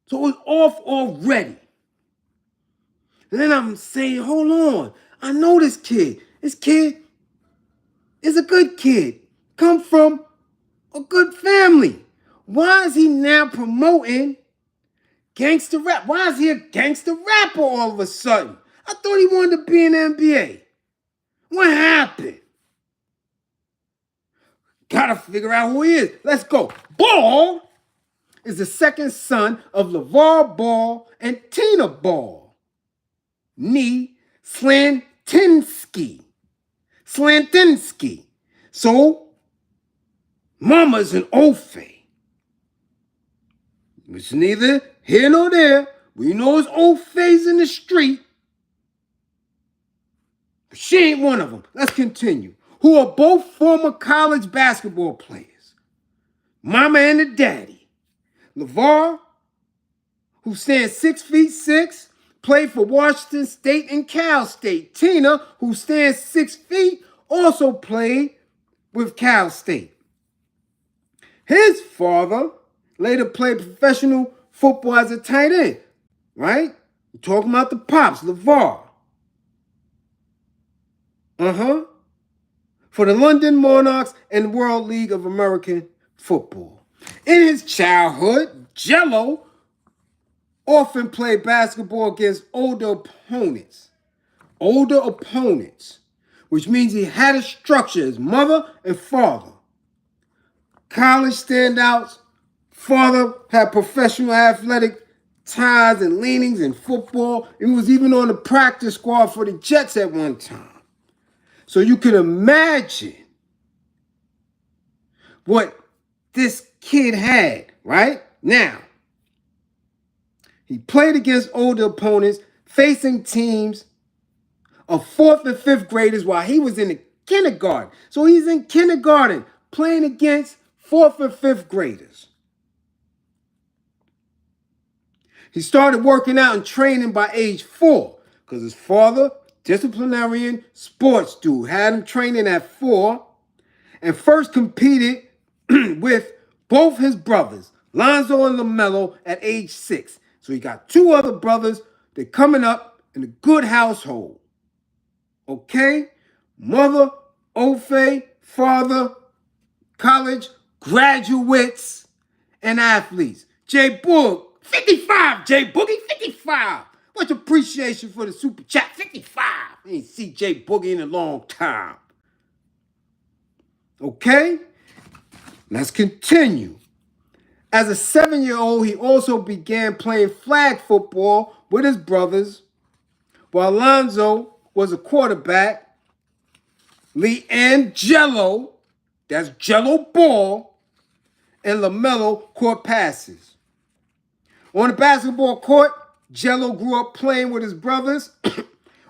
So it's off already. And then I'm saying, hold on. I know this kid. This kid is a good kid. Come from a good family. Why is he now promoting gangster rap? Why is he a gangster rapper all of a sudden? I thought he wanted to be in the NBA. What happened? Gotta figure out who he is. Let's go. Ball is the second son of Lavar Ball and Tina Ball. Nee Slantinsky. So, mama's an Ofe. It's neither here nor there. We know it's Ofes in the street. But she ain't one of them. Let's continue. Who are both former college basketball players. Mama and the daddy. Lavar, who stands 6'6", played for Washington State and Cal State. Tina, who stands 6 feet, also played with Cal State. His father later played professional football as a tight end, right? We're talking about the Pops, Lavar. For the London Monarchs and World League of American Football. In his childhood, Jello often played basketball against older opponents, which means he had a structure, his mother and father. College standouts, father had professional athletic ties and leanings in football. He was even on the practice squad for the Jets at one time. So you can imagine what this kid had, right? Now, he played against older opponents, facing teams of 4th and 5th graders while he was in the kindergarten. So he's in kindergarten playing against 4th and 5th graders. He started working out and training by age 4 because his father, disciplinarian sports dude, had him training at 4 and first competed with both his brothers, Lonzo and LaMelo, at age 6. So he got 2 other brothers. They're coming up in a good household. Okay? Mother, Ofe, father, college graduates, and athletes. J Boog, 55. J Boogie, 55. Much appreciation for the super chat. 55. I ain't see J Boogie in a long time. Okay? Let's continue. As a 7-year-old, he also began playing flag football with his brothers, while Lonzo was a quarterback. Lee and Jello, that's Jello Ball, and LaMelo caught passes. On the basketball court, Jello grew up playing with his brothers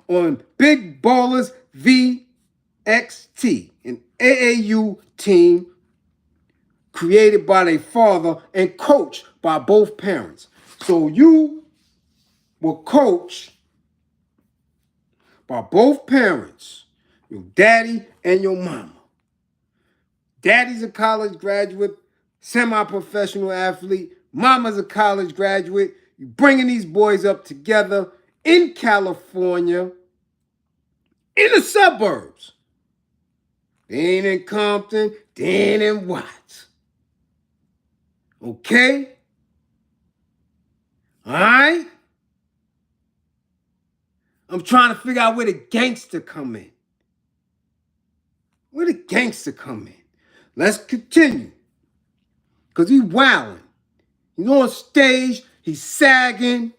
on Big Ballers VXT, an AAU team created by their father and coached by both parents. So you were coached by both parents, your daddy and your mama. Daddy's a college graduate, semi-professional athlete. Mama's a college graduate. You're bringing these boys up together in California, in the suburbs. They ain't in Compton, they ain't in Watts. Okay? All right? I'm trying to figure out where the gangster come in. Where the gangster come in? Let's continue. Because he's wilding. He's on stage. He's sagging.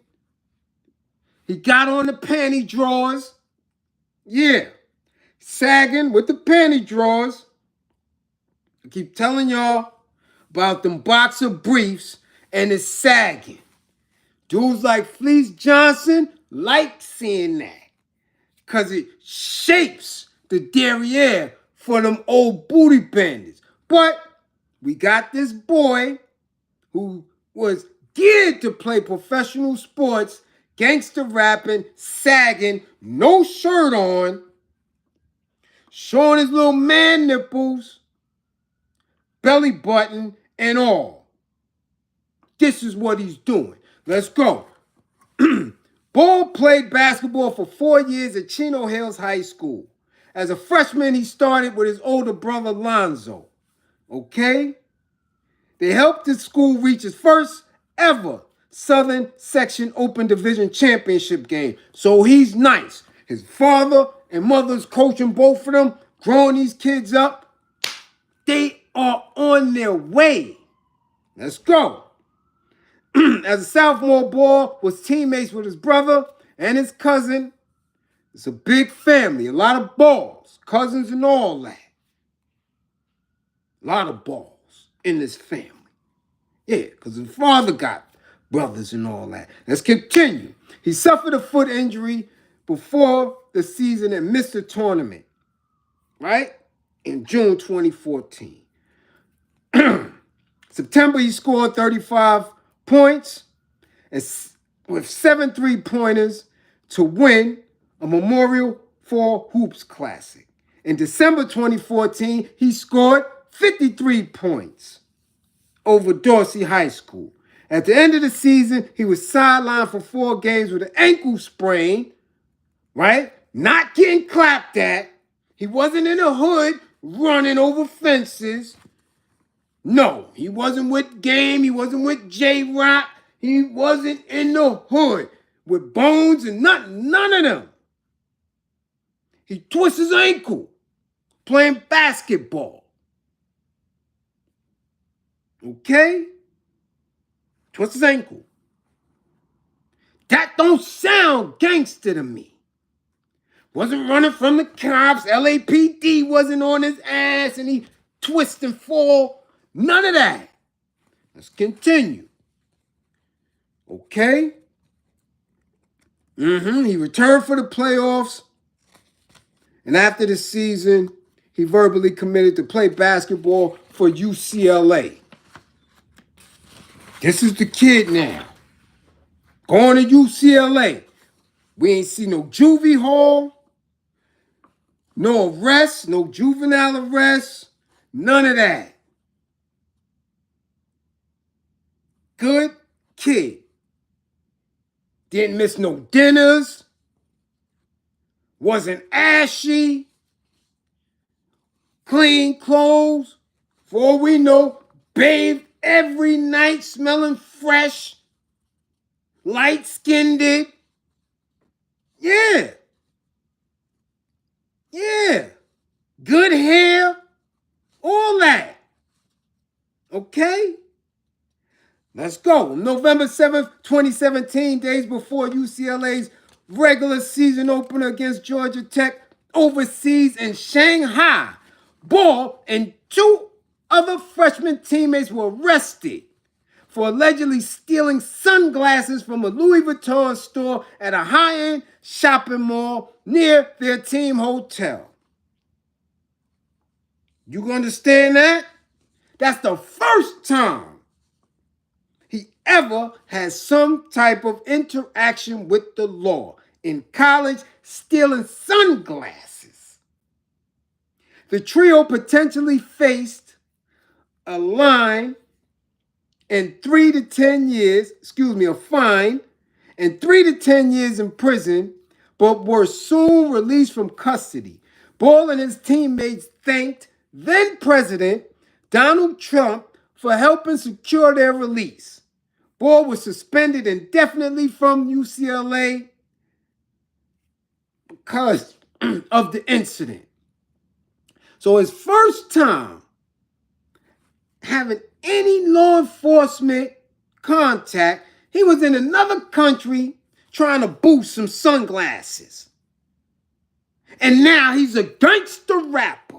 He got on the panty drawers. Yeah. Sagging with the panty drawers. I keep telling y'all about them boxer briefs and it's sagging. Dudes like Fleece Johnson like seeing that. Because it shapes the derriere for them old booty bandits. But we got this boy who was geared to play professional sports, gangster rapping, sagging, no shirt on, showing his little man nipples, belly button, and all. This is what he's doing. Let's go. Ball played basketball for 4 years at Chino Hills High School. As a freshman, he started with his older brother, Lonzo. Okay? They helped his school reach its first ever Southern Section Open Division Championship game. So he's nice. His father and mother's coaching both of them, growing these kids up. They are on their way. Let's go. As a sophomore, Ball was teammates with his brother and his cousin. It's a big family, a lot of balls, cousins and all that. A lot of balls in this family. Yeah, because his father got brothers and all that. Let's continue. He suffered a foot injury before the season and missed the tournament, right? In June 2014. September, he scored 35 points and with 7 3-pointers to win a Memorial Fall Hoops Classic. In December 2014, he scored 53 points over Dorsey High School. At the end of the season, he was sidelined for 4 games with an ankle sprain, right? Not getting clapped at. He wasn't in the hood running over fences. No, he wasn't with Game. He wasn't with J-Rock. He wasn't in the hood with Bones and none of them. He twists his ankle playing basketball. Okay? Twists his ankle. That don't sound gangster to me. Wasn't running from the cops. LAPD wasn't on his ass and he twist and fall. None of that. Let's continue. Okay? He returned for the playoffs. And after the season, he verbally committed to play basketball for UCLA. This is the kid now. Going to UCLA. We ain't see no juvie hall. No arrests, no juvenile arrests, none of that. Good kid. Didn't miss no dinners. Wasn't ashy. Clean clothes. For all we know, bathed every night, smelling fresh. Light-skinned. Yeah. Good hair. All that. Okay? Let's go. November 7th, 2017, days before UCLA's regular season opener against Georgia Tech overseas in Shanghai, Ball and 2 other freshman teammates were arrested for allegedly stealing sunglasses from a Louis Vuitton store at a high-end shopping mall near their team hotel. You understand that? That's the first time he ever has some type of interaction with the law. In college, stealing sunglasses. The trio potentially faced a fine and 3 to 10 years in prison, but were soon released from custody. Ball and his teammates thanked then President Donald Trump for helping secure their release. Ball was suspended indefinitely from UCLA because of the incident. So his first time having any law enforcement contact, he was in another country trying to boost some sunglasses. And now he's a gangster rapper.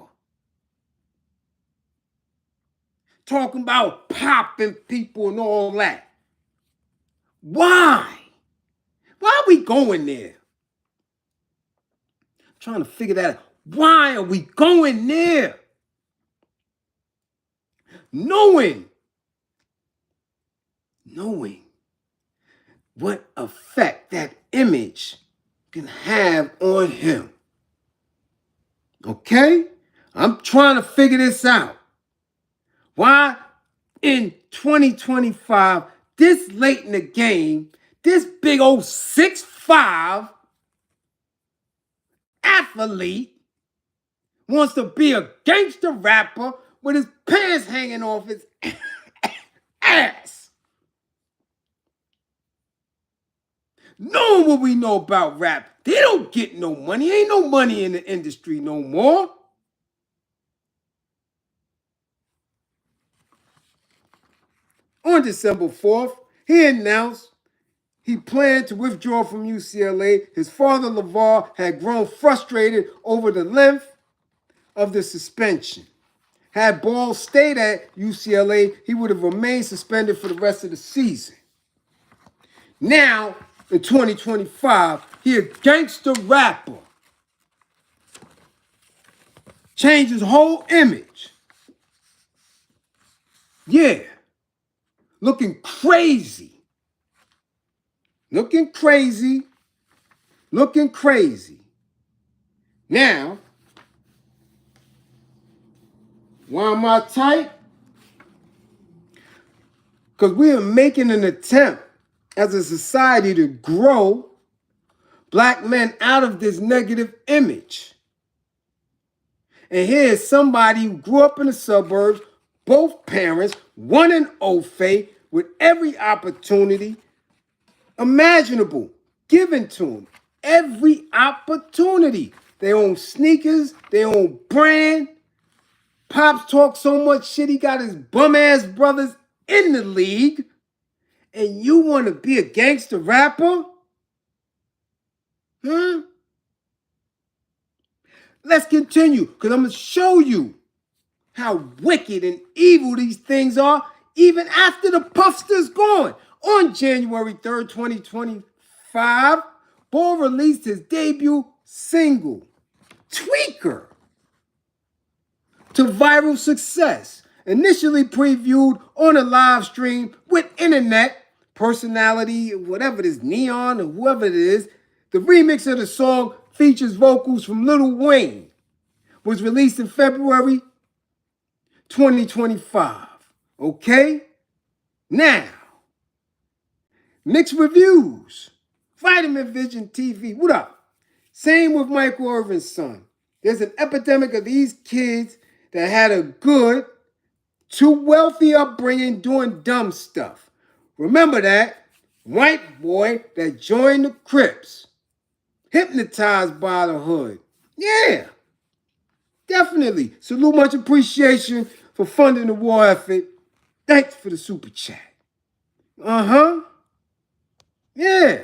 Talking about popping people and all that. Why? Why are we going there? I'm trying to figure that out. Why are we going there? Knowing what effect that image can have on him. Okay? I'm trying to figure this out. Why in 2025, this late in the game, this big old 6'5" athlete wants to be a gangster rapper with his pants hanging off his ass? Knowing what we know about rap, they don't get no money. Ain't no money in the industry no more. On December 4th, he announced he planned to withdraw from UCLA. His father, Lavar, had grown frustrated over the length of the suspension. Had Ball stayed at UCLA, he would have remained suspended for the rest of the season. Now, in 2025, he a gangster rapper. Changed his whole image. Yeah. Looking crazy. looking crazy. Now, why am I tight? Because we are making an attempt as a society to grow black men out of this negative image. And here's somebody who grew up in the suburbs, both parents, one in Ofe, with every opportunity imaginable given to him. Every opportunity. They own sneakers, they own brand. Pops talk so much shit, he got his bum-ass brothers in the league. And you want to be a gangster rapper? Huh? Let's continue, because I'm going to show you how wicked and evil these things are, even after the Puffster's gone. On January 3rd, 2025, Ball released his debut single, Tweaker, to viral success. Initially previewed on a live stream with internet personality, whatever it is, Neon or whoever it is, the remix of the song features vocals from Lil Wayne. Was released in February 2025. Okay? Now, mixed reviews. Vitamin Vision TV. What up? Same with Michael Irvin's son. There's an epidemic of these kids that had a good, too wealthy upbringing doing dumb stuff. Remember that white boy that joined the Crips. Hypnotized by the hood. Yeah. Definitely. Salute, much appreciation for funding the war effort. Thanks for the super chat. Uh-huh. Yeah.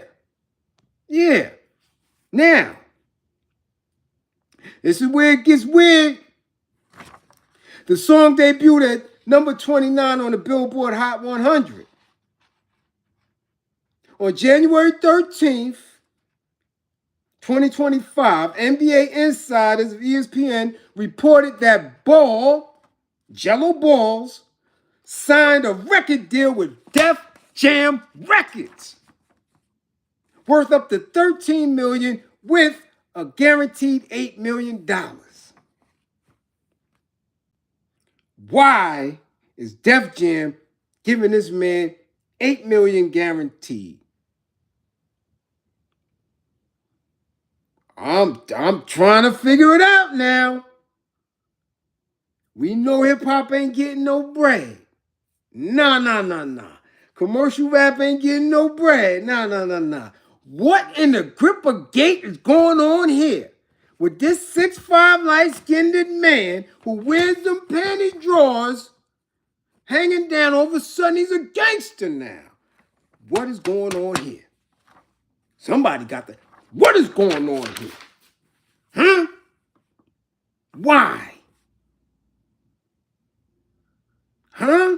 Yeah. Now, this is where it gets weird. The song debuted at number 29 on the Billboard Hot 100. On January 13th, 2025, NBA insiders of ESPN reported that Ball, Jello Balls, signed a record deal with Def Jam Records, worth up to $13 million with a guaranteed $8 million. Why is Def Jam giving this man $8 million guaranteed? I'm trying to figure it out now. We know hip-hop ain't getting no bread. Nah. Commercial rap ain't getting no bread. Nah. What in the grip of gate is going on here? With this 6'5" light-skinned man who wears them panty drawers hanging down, all of a sudden he's a gangster now. What is going on here? Somebody got the... What is going on here? Huh? Why? Huh?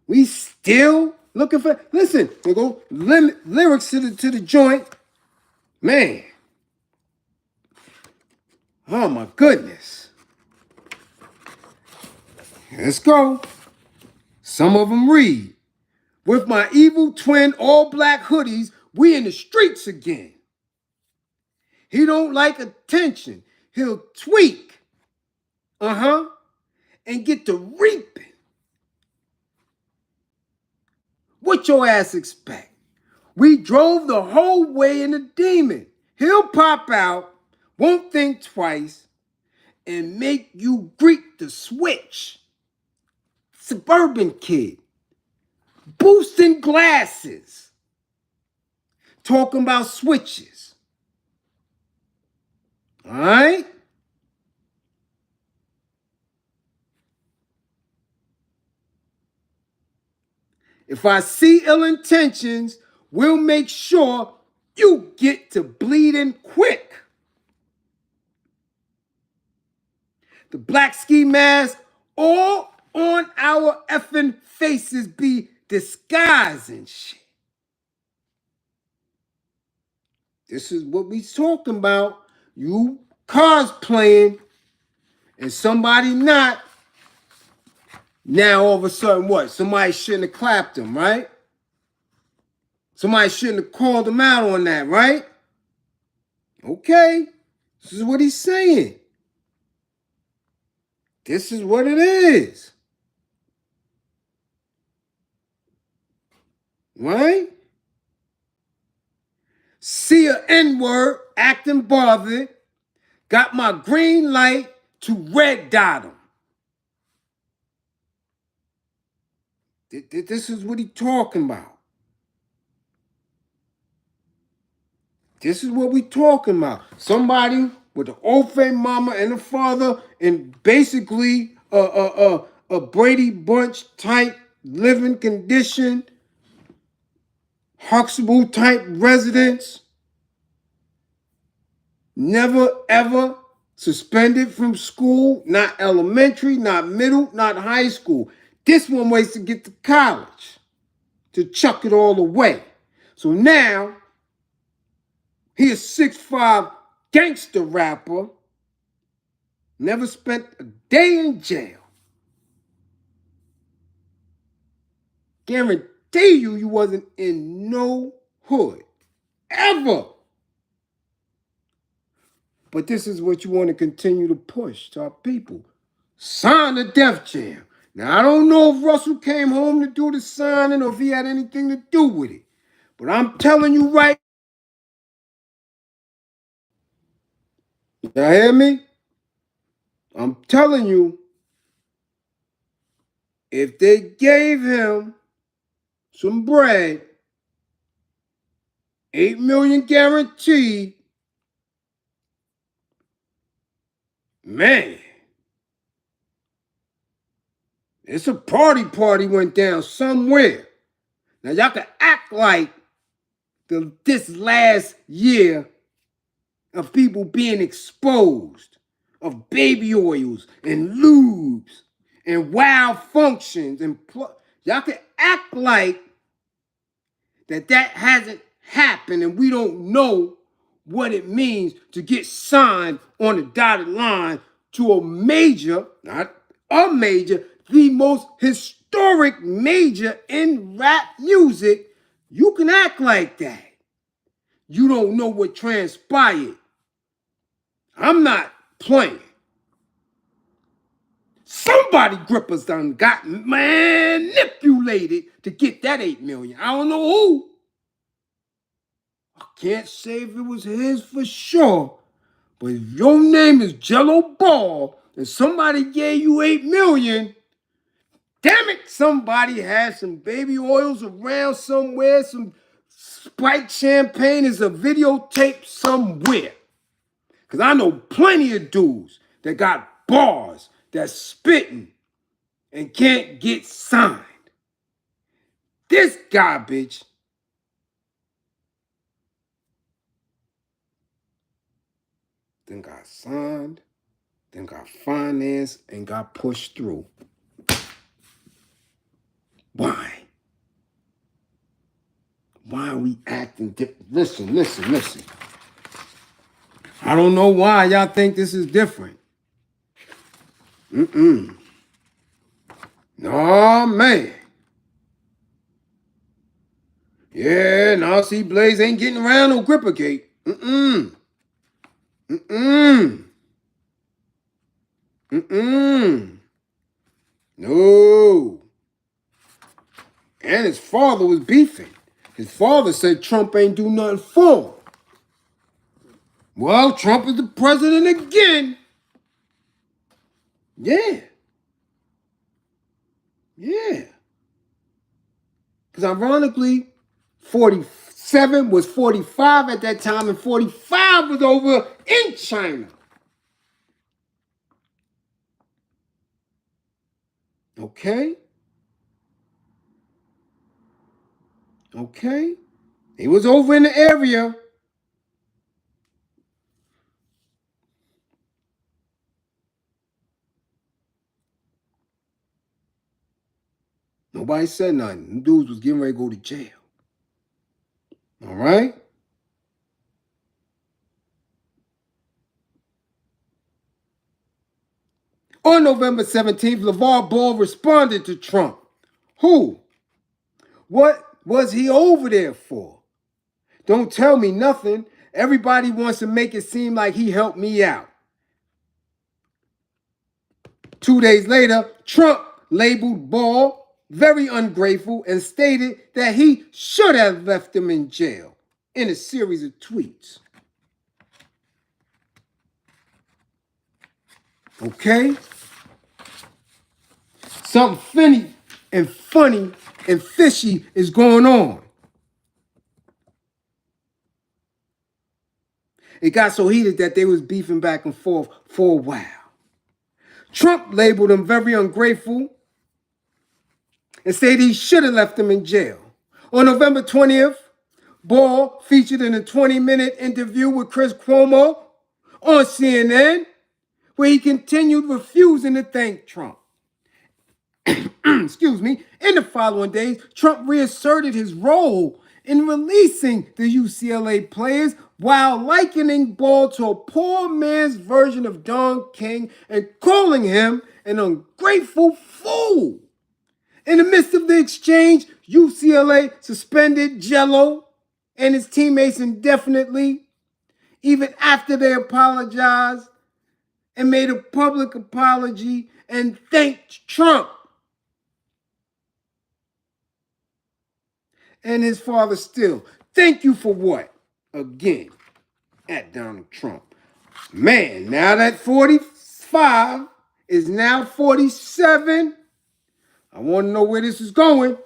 We still looking for... Listen, we go lyrics to the joint. Man. Oh, my goodness. Let's go. Some of them read. With my evil twin all black hoodies, we in the streets again. He don't like attention. He'll tweak. And get to reaping. What your ass expect? We drove the whole way in the demon. He'll pop out, won't think twice, and make you greet the switch. Suburban kid. Boosting glasses. Talking about switches. All right? If I see ill intentions, we'll make sure you get to bleeding quick. The black ski mask all on our effing faces be disguising shit. This is what we talking about. You cosplaying and somebody not. Now all of a sudden what? Somebody shouldn't have clapped him, right? Somebody shouldn't have called him out on that, right? Okay, this is what he's saying. This is what it is. Right? See a N-word acting bothered. Got my green light to red dot him. This is what he's talking about. This is what we talking about. Somebody with an old-fame mama and a father and basically a Brady Bunch type living condition, Huxtable type residence, never ever suspended from school, not elementary, not middle, not high school. This one waits to get to college, to chuck it all away. So now, he a 6'5" gangster rapper, never spent a day in jail. Guarantee you wasn't in no hood, ever. But this is what you want to continue to push to our people. Sign the death jam. Now, I don't know if Russell came home to do the signing or if he had anything to do with it. But I'm telling you right, y'all hear me? I'm telling you, if they gave him some bread, 8 million guaranteed, man, it's a party went down somewhere. Now y'all can act like this last year of people being exposed, of baby oils and lubes and wild functions and y'all can act like that hasn't happened and we don't know what it means to get signed on the dotted line to a major, not a major, the most historic major in rap music. You can act like that. You don't know what transpired. I'm not playing. Somebody grippers done got manipulated to get that 8 million. I don't know who. I can't say if it was his for sure. But if your name is Jello Ball and somebody gave you 8 million, damn it, somebody had some baby oils around somewhere, some Sprite champagne is a videotape somewhere. Because I know plenty of dudes that got bars that's spitting and can't get signed. This garbage then got signed, then got financed, and got pushed through. Why? Why are we acting different? Listen. I don't know why y'all think this is different. No, man. Yeah, now see, Bliz ain't getting around no gripper gate. No. And his father was beefing. His father said Trump ain't do nothing for him. Well, Trump is the president again. Yeah. Because ironically, 47 was 45 at that time, and 45 was over in China. Okay. He was over in the area. Nobody said nothing. Them dudes was getting ready to go to jail. All right? On November 17th, Lavar Ball responded to Trump. Who? What was he over there for? Don't tell me nothing. Everybody wants to make it seem like he helped me out. 2 days later, Trump labeled Ball very ungrateful and stated that he should have left him in jail in a series of tweets. Okay? Something funny and fishy is going on. It got so heated that they was beefing back and forth for a while. Trump labeled him very ungrateful and said he should have left him in jail. On November 20th, Ball featured in a 20-minute interview with Chris Cuomo on CNN, where he continued refusing to thank Trump. Excuse me. In the following days, Trump reasserted his role in releasing the UCLA players while likening Ball to a poor man's version of Don King and calling him an ungrateful fool. In the midst of the exchange, UCLA suspended Jello and his teammates indefinitely, even after they apologized and made a public apology and thanked Trump. And his father still. Thank you for what? Again, at Donald Trump. Man, now that 45 is now 47. I want to know where this is going.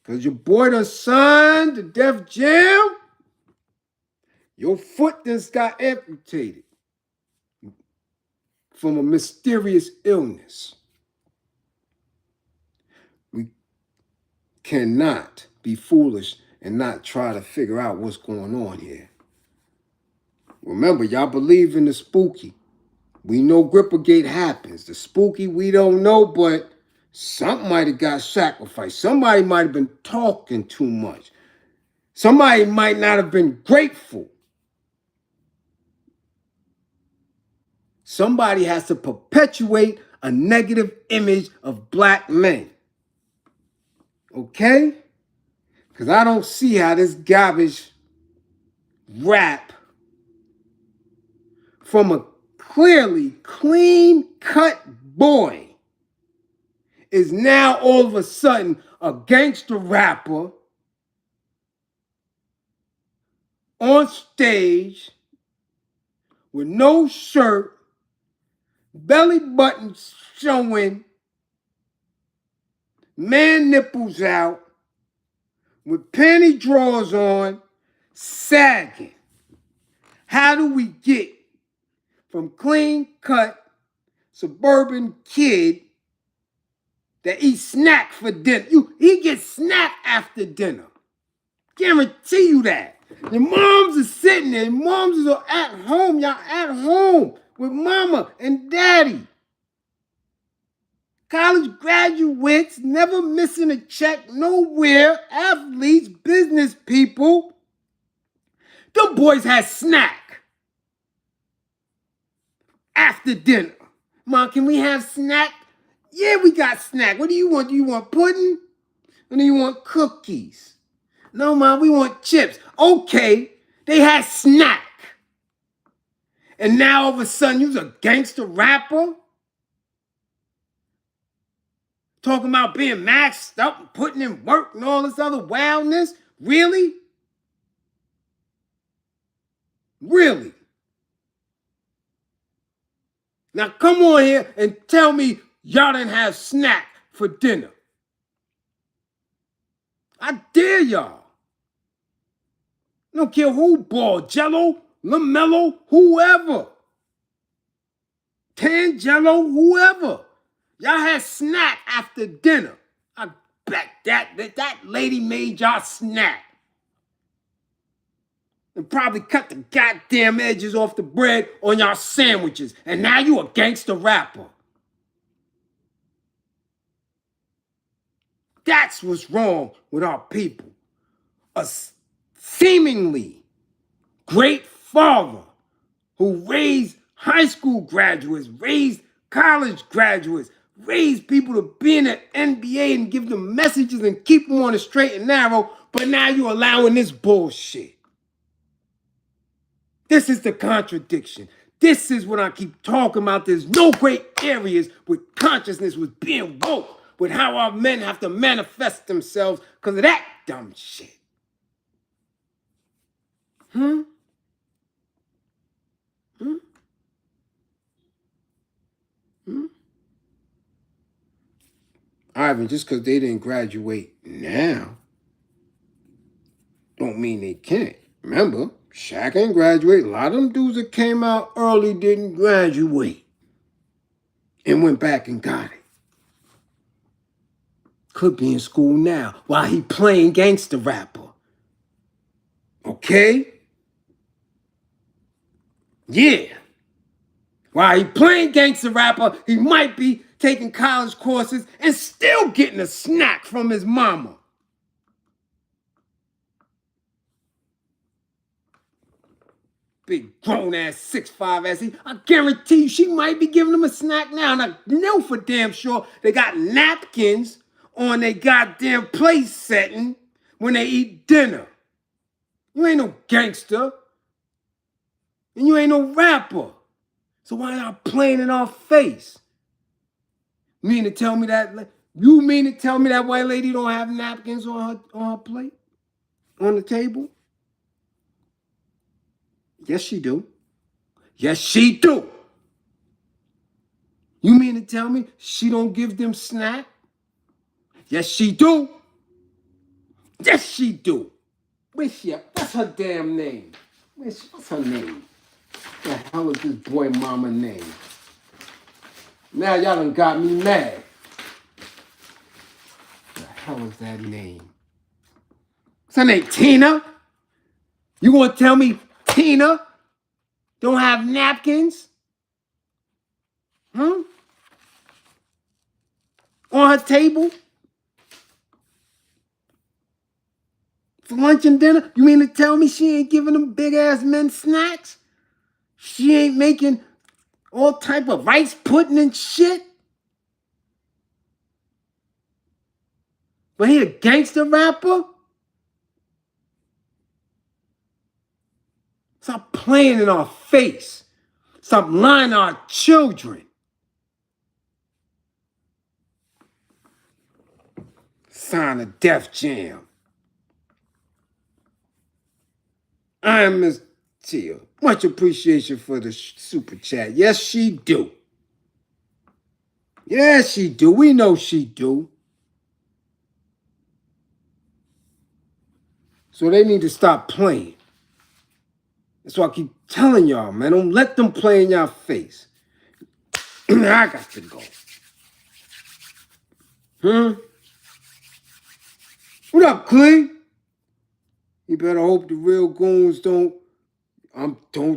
Because your boy done signed the Def Jam. Your foot just got amputated from a mysterious illness. We cannot be foolish and not try to figure out what's going on here. Remember, y'all believe in the spooky. We know Grippergate happens. The spooky, we don't know, but something might have got sacrificed. Somebody might have been talking too much. Somebody might not have been grateful. Somebody has to perpetuate a negative image of black men. Okay? Because I don't see how this garbage rap from a clearly clean-cut boy is now all of a sudden a gangster rapper on stage with no shirt, belly button showing, man nipples out, with panty drawers on, sagging. How do we get from clean-cut suburban kid that eats snack for dinner? He gets snack after dinner. Guarantee you that. Your moms are sitting there. Your moms are at home. Y'all at home with mama and daddy. College graduates, never missing a check nowhere. Athletes, business people. Them boys had snack after dinner. Mom, can we have snack? Yeah, we got snack. What do you want? Do you want pudding? Or do you want cookies? No, Mom, we want chips. Okay, they had snack. And now all of a sudden you's a gangster rapper? Talking about being maxed up and putting in work and all this other wildness? Really? Really? Now come on here and tell me y'all didn't have snack for dinner. I dare y'all. I don't care who ball, Jello, LaMelo, whoever. Jello, whoever. Y'all had snack after dinner. I bet that lady made y'all snack. And probably cut the goddamn edges off the bread on y'all sandwiches. And now you a gangster rapper. That's what's wrong with our people. A seemingly great father who raised high school graduates, raised college graduates, raised people to be in the NBA and give them messages and keep them on the straight and narrow, But now you're allowing this bullshit. This is the contradiction. This is what I keep talking about. There's no great areas with consciousness, with being woke, with how our men have to manifest themselves because of that dumb shit. Hmm? Hmm? Hmm? Ivan, just because they didn't graduate now, don't mean they can't. Remember, Shaq ain't graduate. A lot of them dudes that came out early didn't graduate and went back and got it. Could be in school now while he playing gangster rapper. Okay? Yeah. While he playing gangster rapper, he might be taking college courses and still getting a snack from his mama. Big grown-ass 6'5" ass. I guarantee you she might be giving him a snack now. And I know for damn sure they got napkins on their goddamn place setting when they eat dinner. You ain't no gangster. And you ain't no rapper. So why not playing in our face? You mean to tell me that white lady don't have napkins on her plate? On the table? Yes, she do. Yes, she do. You mean to tell me she don't give them snack? Yes, she do. Yes, she do. Where's she at? What's her damn name? What's her name? What the hell is this boy mama name? Now y'all done got me mad. What the hell is that name? What's her name? Tina? You gonna tell me Tina don't have napkins? Huh? On her table? For lunch and dinner? You mean to tell me she ain't giving them big ass men snacks? She ain't making all type of rice pudding and shit? But he a gangster rapper? Stop playing in our face. Stop lying to our children. Sign of Def Jam. I am Miss Tia. Much appreciation for the super chat. Yes, she do. Yes, she do. We know she do. So they need to stop playing. That's why I keep telling y'all, man. Don't let them play in your face. I got to go. What up, Clee? You better hope the real goons don't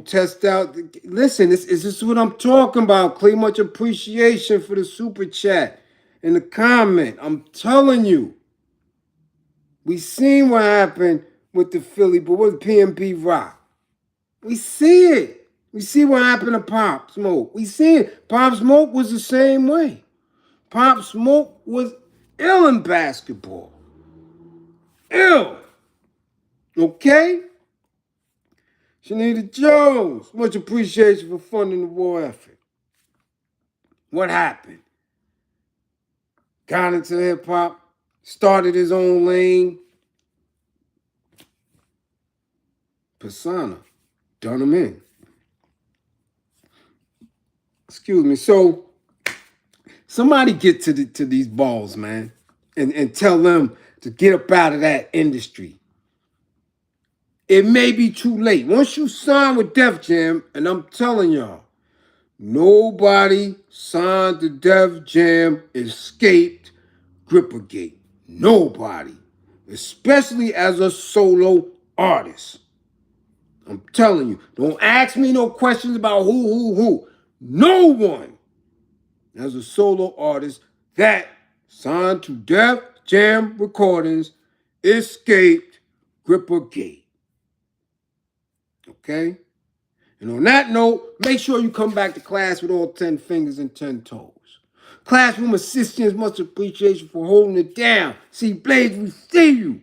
test out. Listen, this is what I'm talking about, Clee. Much appreciation for the super chat and the comment. I'm telling you. We seen what happened with the Philly, but with PMP Rock. We see it. We see what happened to Pop Smoke. We see it. Pop Smoke was the same way. Pop Smoke was ill in basketball. Ill. Okay? Shanita Jones, much appreciation for funding the war effort. What happened? Got into hip hop, started his own lane. Persona, done him in. Excuse me. So, somebody get to these balls, man, and tell them to get up out of that industry. It may be too late. Once you sign with Def Jam, and I'm telling y'all, nobody signed to Def Jam escaped Grippergate. Nobody. Especially as a solo artist. I'm telling you, don't ask me no questions about who. No one as a solo artist that signed to Def Jam Recordings escaped Grippergate. Okay? And on that note, make sure you come back to class with all 10 fingers and 10 toes. Classroom assistants, much appreciation for holding it down. See, Blaze, we see you.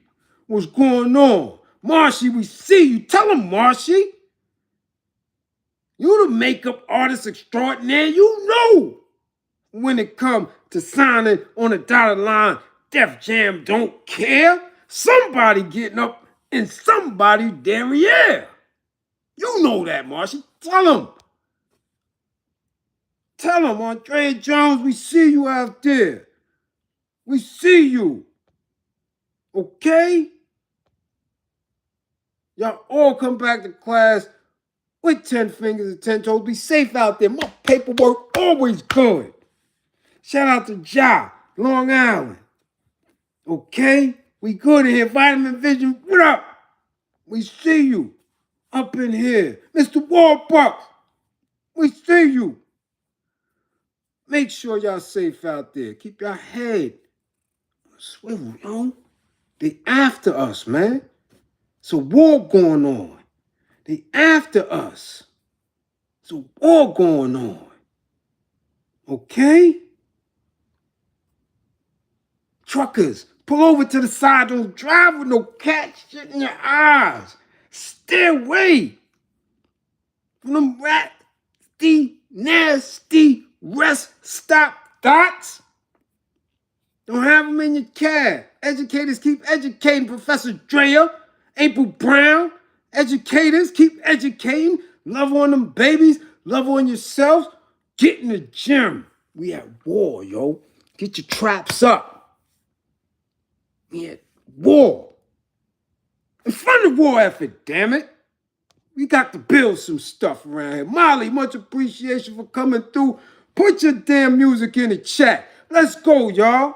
What's going on? Marshy, we see you. Tell him, Marshy. You the makeup artist extraordinaire. You know when it comes to signing on a dotted line, Def Jam don't care. Somebody getting up in somebody's derriere. You know that, Marshy. Tell him. Tell him, Andre Jones, we see you out there. We see you. Okay? Y'all all come back to class with 10 fingers and 10 toes. Be safe out there. My paperwork always good. Shout out to Ja, Long Island. Okay? We good in here. Vitamin Vision, what up? We see you up in here. Mr. Warbucks, we see you. Make sure y'all safe out there. Keep your head on a swivel, yo. They after us, man. It's a war going on. They after us. It's a war going on. Okay? Truckers, pull over to the side. Don't drive with no cat shit in your eyes. Stay away from them nasty rest stop dots. Don't have them in your cab. Educators, keep educating. Professor Drea, April Brown. Educators, keep educating. Love on them babies. Love on yourselves. Get in the gym. We at war, yo. Get your traps up. We at war. And fund the war effort, damn it. We got to build some stuff around here. Molly, much appreciation for coming through. Put your damn music in the chat. Let's go, y'all.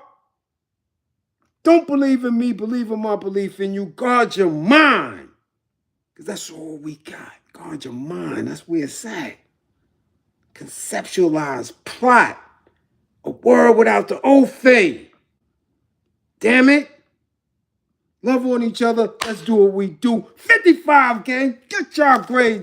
Don't believe in me, believe in my belief in you. Guard your mind. Because that's all we got. Guard your mind. That's where it's at. Conceptualize, plot. A world without the old fade. Damn it. Love on each other. Let's do what we do. 55, gang. Get y'all grades.